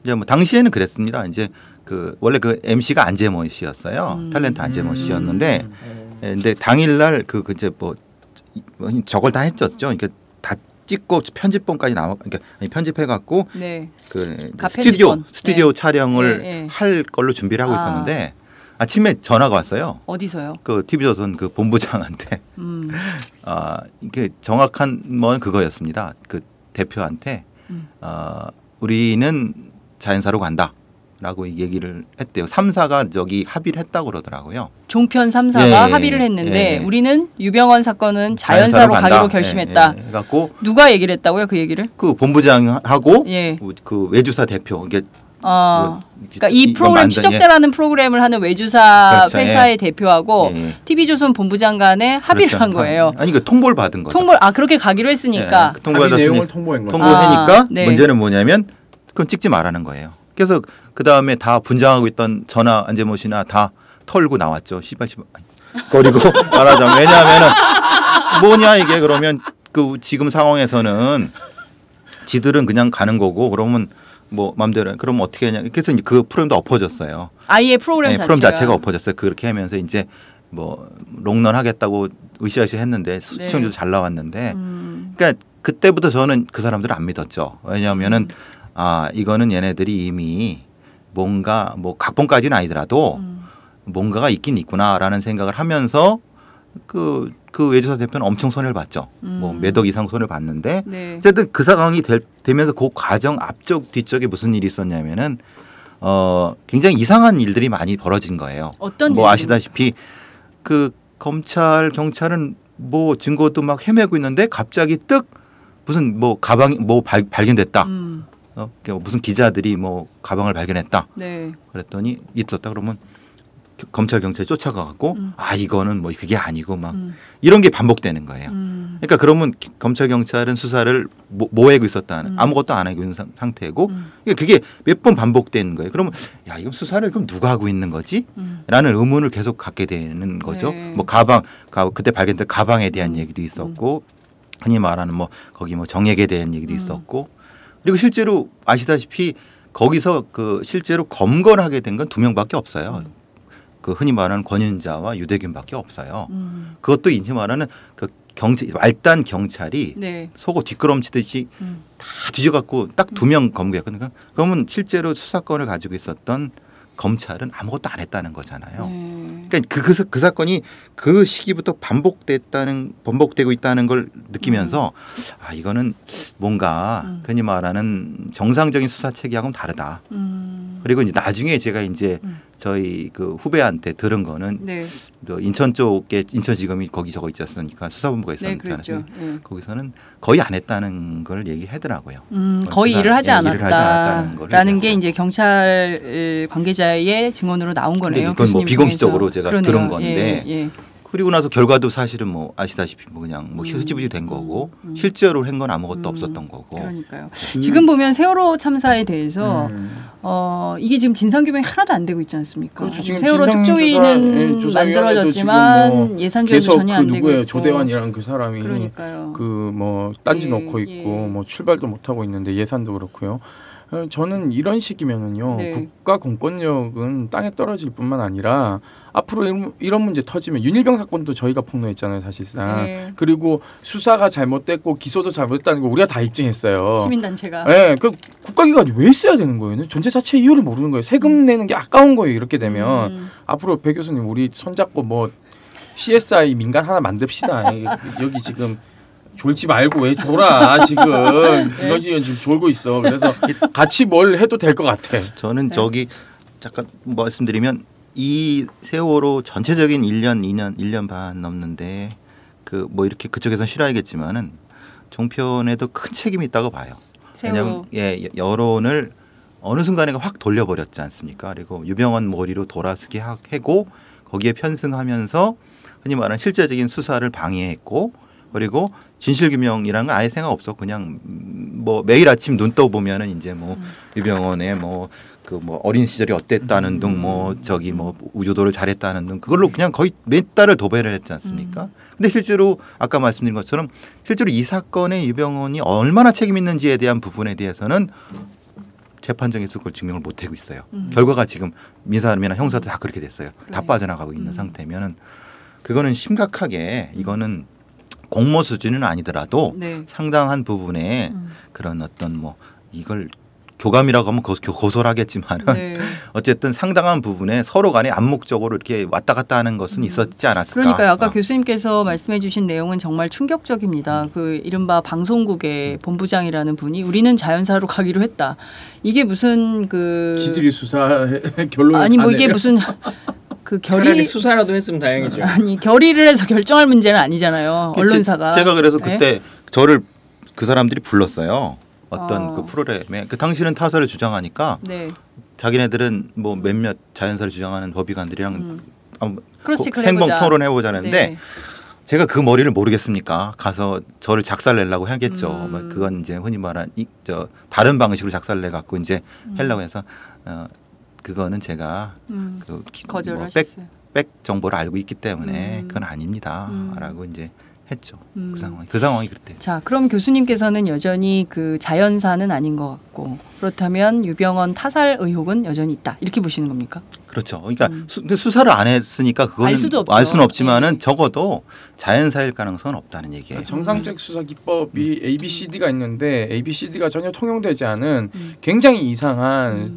이제 뭐 당시에는 그랬습니다. 이제 그 원래 그 MC가 안재모 씨였어요. 탤런트 안재모 씨였는데, 근데 당일날 그 이제 뭐 저걸 다 했었죠. 그러니까 다 찍고 편집본까지 그러니까 편집해 갖고 네. 그 가편집본. 스튜디오 네. 촬영을 네. 할 걸로 준비를 하고 있었는데 아침에 전화가 왔어요. 어디서요? 그 TV조선 그 본부장한테 이게 정확한 건 그거였습니다. 그 대표한테 우리는 자연사로 간다라고 얘기를 했대요. 3사가 저기 합의를 했다고 그러더라고요. 종편 3사가 예, 합의를 했는데 예. 우리는 유병헌 사건은 자연사로 가기로 간다. 결심했다. 해갖고 누가 얘기를 했다고요? 그 얘기를? 그 본부장하고 예. 그 외주사 대표 이게 그러니까 이 프로그램 추적자라는 프로그램을 하는 외주사 그렇죠. 회사의 대표하고 예. TV조선 본부장 간에 합의를 그렇죠. 한 거예요. 아니 그 통보를 받은 거죠. 그렇게 가기로 했으니까. 그 통보받았으니 내용을 통보한 거죠. 통보하니까 네. 문제는 뭐냐면 그건 찍지 말라는 거예요. 그래서 그 다음에 다 분장하고 있던 전하 안재모 씨나 다 털고 나왔죠. 씨발 거리고 말하자면 왜냐하면은 뭐냐 이게 그러면 그 지금 상황에서는 지들은 그냥 가는 거고 그러면 뭐 맘대로 그러면 어떻게 하냐. 그래서 이제 그 프로그램도 엎어졌어요. 아예 프로그램 자체가. 프로그램 자체가 엎어졌어요. 그렇게 하면서 이제 뭐 롱런 하겠다고 으쌰으쌰 했는데 시청률도 잘 나왔는데 그러니까 그때부터 저는 그 사람들을 안 믿었죠. 왜냐하면은 이거는 얘네들이 이미 뭔가 뭐 각본까지는 아니더라도 뭔가가 있긴 있구나라는 생각을 하면서 그 외주사 대표는 엄청 손해를 봤죠. 뭐 몇 억 이상 손해를 봤는데 네. 어쨌든 그 상황이 되면서 그 과정 앞쪽 뒤쪽에 무슨 일이 있었냐면은 굉장히 이상한 일들이 많이 벌어진 거예요. 어떤 뭐 일이? 아시다시피 그 검찰 경찰은 뭐 증거도 막 헤매고 있는데 갑자기 뜨 무슨 뭐 가방이 뭐 발견됐다. 무슨 기자들이 뭐 가방을 발견했다. 네. 그랬더니 있었다 그러면 검찰 경찰이 쫓아가고 이거는 뭐 그게 아니고 막 이런 게 반복되는 거예요. 그러니까 그러면 검찰 경찰은 수사를 모해고 있었다는 아무것도 안 하고 있는 상태고 그러니까 그게 몇 번 반복되는 거예요. 그러면 야 이건 수사를 그럼 누가 하고 있는 거지? 라는 의문을 계속 갖게 되는 거죠. 네. 뭐 그때 발견된 가방에 대한 얘기도 있었고 흔히 말하는 뭐 거기 뭐 정액에 대한 얘기도 있었고 그리고 실제로 아시다시피 거기서 그 실제로 검거를 하게 된 건 2명밖에 없어요. 그 흔히 말하는 권윤자와 유대균밖에 없어요. 그것도 이제 말하는 그 말단 경찰이 네. 속옷 뒷걸음치듯이 다 뒤져갖고 딱 2명 검거했거든요. 그러면 실제로 수사권을 가지고 있었던 검찰은 아무것도 안 했다는 거잖아요. 그러니까 그 사건이 그 시기부터 반복되고 있다는 걸 느끼면서 아 이거는 뭔가 흔히 말하는 정상적인 수사 체계하고는 다르다. 그리고 이제 나중에 제가 이제 저희 그 후배한테 들은 거는 네. 인천 쪽에 인천지검이 거기 저거 있지 않습니까? 수사본부가 네, 있었잖아요. 그렇죠. 네. 거기서는 거의 안 했다는 걸 얘기하더라고요. 거의 일을 하지 않았다는 않았다라는 게 이제 경찰 관계자의 증언으로 나온 거네요. 이건 뭐 비공식적으로 제가 그러네요. 들은 건데 예. 그리고 나서 결과도 사실은 뭐 아시다시피 뭐 그냥 뭐 흐지부지 된 거고 실제로 한 건 아무것도 없었던 거고. 그러니까요. 지금 보면 세월호 참사에 대해서 이게 지금 진상규명이 하나도 안 되고 있지 않습니까? 그렇죠. 지금 세월호 특조위는 만들어졌지만 예산조도 전혀 안 되고 있고. 조대환이라는 그 사람이 그러니까요. 그 뭐 딴지 예, 넣고 있고 예. 뭐 출발도 못 하고 있는데 예산도 그렇고요. 저는 이런 식이면은요 네. 국가 공권력은 땅에 떨어질 뿐만 아니라 앞으로 이런 문제 터지면 윤일병 사건도 저희가 폭로했잖아요 사실상. 네. 그리고 수사가 잘못됐고 기소도 잘못됐다는 거 우리가 다 입증했어요. 시민단체가. 네, 그 국가기관이 왜 써야 되는 거예요? 존재 자체 이유를 모르는 거예요. 세금 내는 게 아까운 거예요. 이렇게 되면 앞으로 배 교수님 우리 손잡고 뭐 CSI 민간 하나 만듭시다. 여기 지금 졸지 말고 왜 졸아 지금 이거 지금 졸고 있어. 그래서 같이 뭘 해도 될 것 같아. 저는 저기 잠깐 말씀드리면 이 세월호 전체적인 1년 반 넘는데 그 뭐 이렇게 그쪽에서는 싫어하겠지만은 종편에도 큰 책임이 있다고 봐요. 왜냐하면 여론을 어느 순간에 확 돌려버렸지 않습니까? 그리고 유병헌 머리로 돌아서게 하고 거기에 편승하면서 흔히 말하는 실제적인 수사를 방해했고 그리고 진실규명이라는 건 아예 생각 없어. 그냥 뭐 매일 아침 눈 떠 보면은 이제 뭐 유병헌의 뭐 그 뭐 어린 시절이 어땠다는 등 뭐 저기 뭐 우주도를 잘했다는 등 그걸로 그냥 거의 몇 달을 도배를 했지 않습니까? 근데 실제로 아까 말씀드린 것처럼 실제로 이 사건에 유병헌이 얼마나 책임 있는지에 대한 부분에 대해서는 재판정에서 그걸 증명을 못 하고 있어요. 결과가 지금 민사나 형사도 다 그렇게 됐어요. 다 빠져나가고 있는 상태면은 그거는 심각하게 이거는 공모 수준은 아니더라도 네. 상당한 부분에 그런 어떤 뭐 이걸 교감이라고 하면 고소하겠지만은 네. 어쨌든 상당한 부분에 서로 간에 암묵적으로 이렇게 왔다 갔다 하는 것은 있었지 않았을까. 그러니까요. 아까 교수님께서 말씀해 주신 내용은 정말 충격적입니다. 그 이른바 방송국의 본부장이라는 분이 우리는 자연사로 가기로 했다. 이게 무슨 그 지들이 수사 결론 아니 뭐 이게 무슨 그 차라리 수사라도 했으면 다행이죠. 아니 결의를 해서 결정할 문제는 아니잖아요. 언론사가. 제가 그래서 네? 그때 저를 그 사람들이 불렀어요. 어떤 그 프로그램에 그 당신은 타사를 주장하니까 네. 자기네들은 뭐 몇몇 자연사를 주장하는 법의관들이랑 크로스체크를 생방 해보자. 토론해보자는데 네. 제가 그 머리를 모르겠습니까? 가서 저를 작살내려고 하겠죠. 그건 이제 흔히 말하는 다른 방식으로 작살내 갖고 이제 하려고 해서 그거는 제가 거절하셨어요. 백 정보를 알고 있기 때문에 그건 아닙니다라고 이제 했죠. 그 상황이 그랬대요. 자, 그럼 교수님께서는 여전히 그 자연사는 아닌 것 같고 그렇다면 유병헌 타살 의혹은 여전히 있다 이렇게 보시는 겁니까? 그렇죠. 그러니까 근데 수사를 안 했으니까 그거는 알 수는 없지만은 적어도 자연사일 가능성은 없다는 얘기예요. 정상적 수사 기법이 ABCD가 있는데 ABCD가 전혀 통용되지 않은 굉장히 이상한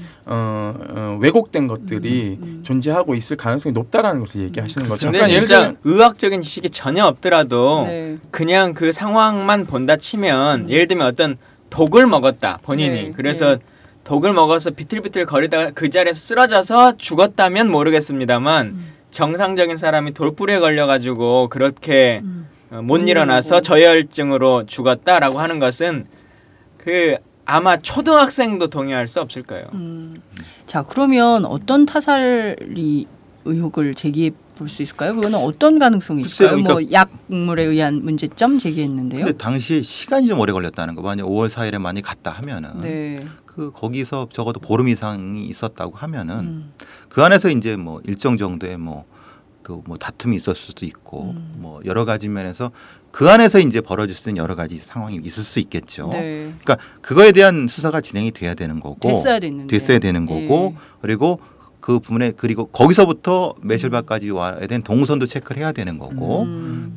왜곡된 것들이 존재하고 있을 가능성이 높다라는 것을 얘기하시는 거죠. 근데 진짜 의학적인 지식이 전혀 없더라도 네. 그냥 그 상황만 본다 치면 예를 들면 어떤 독을 먹었다 본인이 네. 그래서 독을 먹어서 비틀비틀 거리다가 그 자리에서 쓰러져서 죽었다면 모르겠습니다만 정상적인 사람이 돌불에 걸려가지고 그렇게 못 일어나서 저혈증으로 죽었다라고 하는 것은 그 아마 초등학생도 동의할 수 없을 거예요. 자, 그러면 어떤 타살이 의혹을 제기해 볼 수 있을까요? 그거는 어떤 가능성이 있을까요? 글쎄요, 뭐 약물에 의한 문제점 제기했는데요. 근데 당시에 시간이 좀 오래 걸렸다는 거. 만약 5월 4일에 많이 갔다 하면은 네. 그 거기서 적어도 보름 이상이 있었다고 하면은 그 안에서 이제 뭐 일정 정도의 뭐 다툼이 있었을 수도 있고 뭐 여러 가지 면에서 그 안에서 이제 벌어질 수 있는 여러 가지 상황이 있을 수 있겠죠. 네. 그러니까 그거에 대한 수사가 진행이 돼야 되는 거고 됐어야 되는 거고 예. 그리고 그 부분에 그리고 거기서부터 매실밭까지 와야 된 동선도 체크를 해야 되는 거고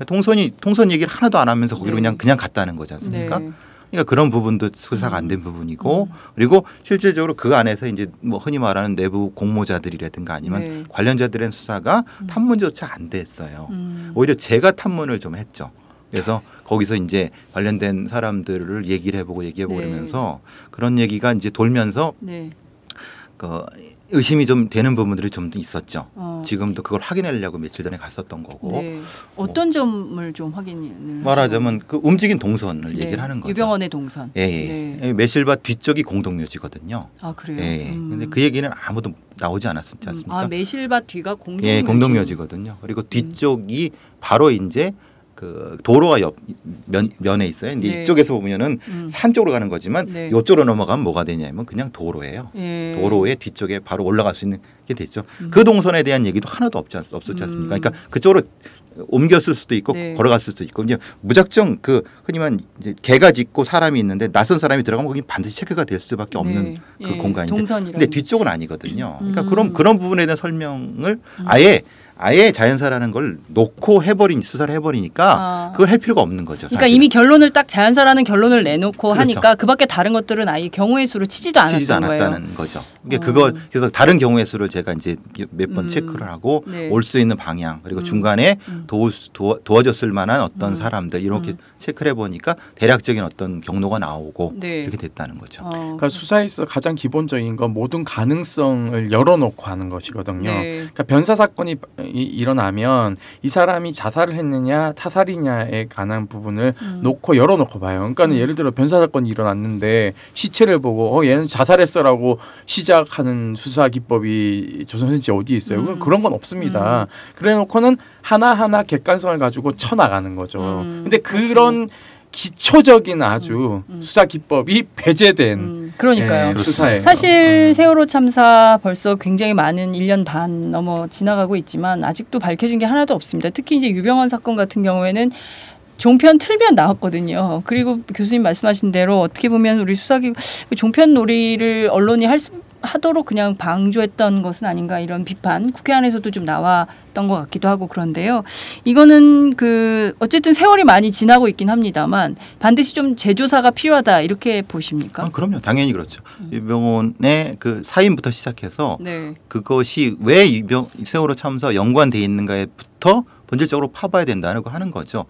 동선 얘기를 하나도 안 하면서 거기로 그냥 갔다는 거지 않습니까? 네. 그러니까 그런 부분도 수사가 안 된 부분이고 그리고 실질적으로 그 안에서 이제 뭐 흔히 말하는 내부 공모자들이라든가 아니면 네. 관련자들의 수사가 탐문조차 안 됐어요. 오히려 제가 탐문을 좀 했죠. 그래서 거기서 이제 관련된 사람들을 얘기를 해보고 얘기해보고 네. 그러면서 그런 얘기가 이제 돌면서 네. 그 의심이 좀 되는 부분들이 좀 있었죠. 어. 지금도 그걸 확인하려고 며칠 전에 갔었던 거고. 네. 어떤 점을 좀 확인을 말하자면 그 움직인 동선을 네. 얘기를 하는 거죠. 유병원의 동선. 예, 네. 예. 매실밭 뒤쪽이 공동묘지거든요. 아 그래요. 예. 근데 그 얘기는 아무도 나오지 않았지 않습니까? 아 매실밭 뒤가 공동묘지. 예, 공동묘지거든요. 그리고 뒤쪽이 바로 이제 그 도로가 면에 있어요. 근데 네. 이쪽에서 보면은 산 쪽으로 가는 거지만 네. 이쪽으로 넘어가면 뭐가 되냐면 그냥 도로예요. 예. 도로의 뒤쪽에 바로 올라갈 수 있는 게 됐죠. 그 동선에 대한 얘기도 하나도 없었지 않습니까? 그러니까 그쪽으로 옮겼을 수도 있고 네. 걸어갔을 수도 있고 이제 무작정 그 흔히만 이제 개가 짖고 사람이 있는데 낯선 사람이 들어가면 거기 반드시 체크가 될 수밖에 없는 네. 그 예. 공간인데 동선이라는 근데 뒤쪽은 아니거든요. 그러니까 음. 그런 부분에 대한 설명을 아예 자연사라는 걸 놓고 수사를 해버리니까 아. 그걸 할 필요가 없는 거죠. 그러니까 사실은. 이미 결론을 딱 자연사라는 결론을 내놓고 그렇죠. 하니까 그밖에 다른 것들은 아예 경우의 수를 치지도 않았던 거예요. 않았다는 거죠. 이게 그거 그래서 다른 경우의 수를 제가 이제 몇 번 체크를 하고 네. 올 수 있는 방향 그리고 중간에 도와줬을 만한 어떤 사람들 이렇게 체크를 해보니까 대략적인 어떤 경로가 나오고 네. 이렇게 됐다는 거죠. 그러니까 수사에서 가장 기본적인 건 모든 가능성을 열어놓고 하는 것이거든요. 네. 그러니까 변사 사건이 일어나면 이 사람이 자살을 했느냐 타살이냐에 관한 부분을 놓고 열어놓고 봐요. 그러니까는 예를 들어 변사 사건이 일어났는데 시체를 보고 얘는 자살했어라고 시작하는 수사 기법이 조선현지 어디에 있어요? 그런 건 없습니다. 그래놓고는 하나하나 객관성을 가지고 쳐나가는 거죠. 근데 그런 기초적인 아주 수사 기법이 배제된 그러니까요. 수사예요. 사실 세월호 참사 벌써 굉장히 많은 1년 반 넘어 지나가고 있지만 아직도 밝혀진 게 하나도 없습니다. 특히 이제 유병헌 사건 같은 경우에는 종편 틀면 나왔거든요. 그리고 교수님 말씀하신 대로 어떻게 보면 우리 수사기 종편 놀이를 언론이 하도록 그냥 방조했던 것은 아닌가 이런 비판 국회 안에서도 좀 나왔던 것 같기도 하고 그런데요. 이거는 어쨌든 세월이 많이 지나고 있긴 합니다만 반드시 좀 재조사가 필요하다 이렇게 보십니까? 그럼요. 당연히 그렇죠. 유병헌의 그 사인부터 시작해서 네. 그것이 왜 세월호 참사와 연관돼 있는가에부터 본질적으로 파봐야 된다는 거 하는 거죠.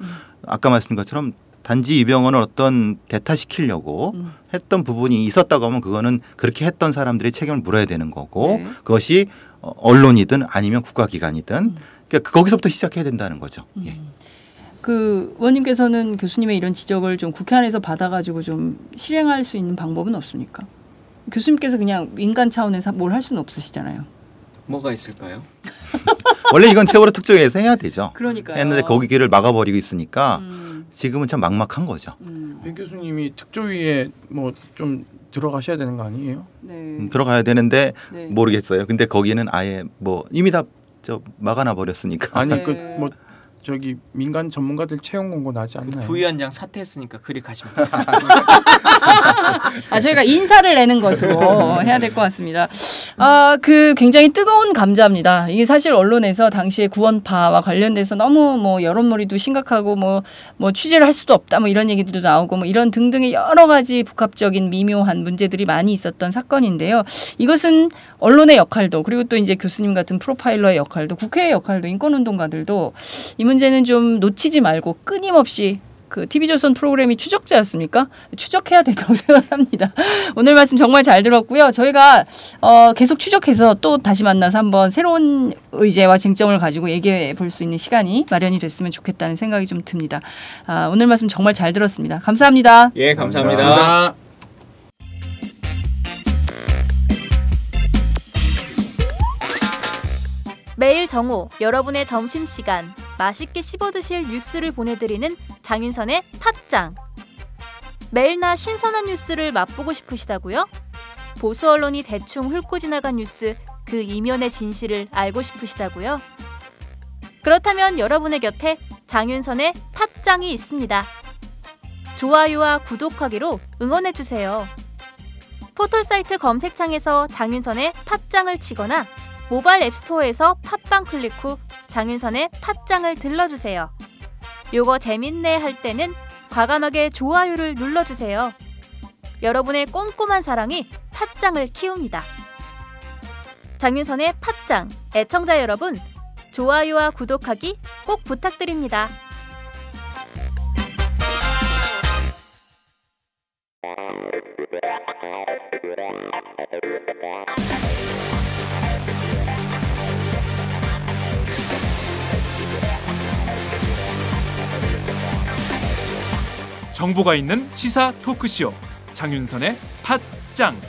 아까 말씀드린 것처럼 단지 유병헌을 어떤 대타시키려고 했던 부분이 있었다고 하면 그거는 그렇게 했던 사람들의 책임을 물어야 되는 거고 네. 그것이 언론이든 아니면 국가기관이든 그러니까 거기서부터 시작해야 된다는 거죠. 예. 의원님께서는 교수님의 이런 지적을 좀 국회 안에서 받아가지고 좀 실행할 수 있는 방법은 없습니까? 교수님께서 그냥 민간 차원에서 뭘 할 수는 없으시잖아요. 뭐가 있을까요? 원래 이건 세월호 특조위에서 해야 되죠. 그러니까요. 했는데 거기 길을 막아버리고 있으니까 지금은 참 막막한 거죠. 배 교수님이 특조위에 뭐 좀 들어가셔야 되는 거 아니에요? 네. 들어가야 되는데 네. 모르겠어요. 근데 거기는 아예 뭐 이미 다 막아놔 버렸으니까. 아니 네. 그 뭐 저기 민간 전문가들 채용 공고 나지 않나요? 부위원장 사퇴했으니까 그리 가시면 돼요. 저희가 인사를 내는 것으로 해야 될 것 같습니다. 굉장히 뜨거운 감자입니다. 이게 사실 언론에서 당시에 구원파와 관련돼서 너무 뭐 여론몰이도 심각하고 뭐 취재를 할 수도 없다 뭐 이런 얘기들도 나오고 뭐 이런 등등의 여러 가지 복합적인 미묘한 문제들이 많이 있었던 사건인데요. 이것은 언론의 역할도 그리고 또 이제 교수님 같은 프로파일러의 역할도 국회의 역할도 인권운동가들도 이 문제는 좀 놓치지 말고 끊임없이 TV조선 프로그램이 추적자였습니까? 추적해야 된다고 생각합니다. 오늘 말씀 정말 잘 들었고요. 저희가 계속 추적해서 또 다시 만나서 한번 새로운 의제와 쟁점을 가지고 얘기해 볼 수 있는 시간이 마련이 됐으면 좋겠다는 생각이 좀 듭니다. 오늘 말씀 정말 잘 들었습니다. 감사합니다. 예, 감사합니다. 매일 정오 여러분의 점심시간 맛있게 씹어드실 뉴스를 보내드리는 장윤선의 팟짱. 매일낮 신선한 뉴스를 맛보고 싶으시다고요? 보수 언론이 대충 훑고 지나간 뉴스 그 이면의 진실을 알고 싶으시다고요? 그렇다면 여러분의 곁에 장윤선의 팟짱이 있습니다. 좋아요와 구독하기로 응원해주세요. 포털사이트 검색창에서 장윤선의 팟짱을 치거나 모바일 앱스토어에서 팟빵 클릭 후 장윤선의 팟짱을 들러주세요. 요거 재밌네 할 때는 과감하게 좋아요를 눌러주세요. 여러분의 꼼꼼한 사랑이 팟짱을 키웁니다. 장윤선의 팟짱, 애청자 여러분, 좋아요와 구독하기 꼭 부탁드립니다. 정보가 있는 시사 토크쇼 장윤선의 팟짱.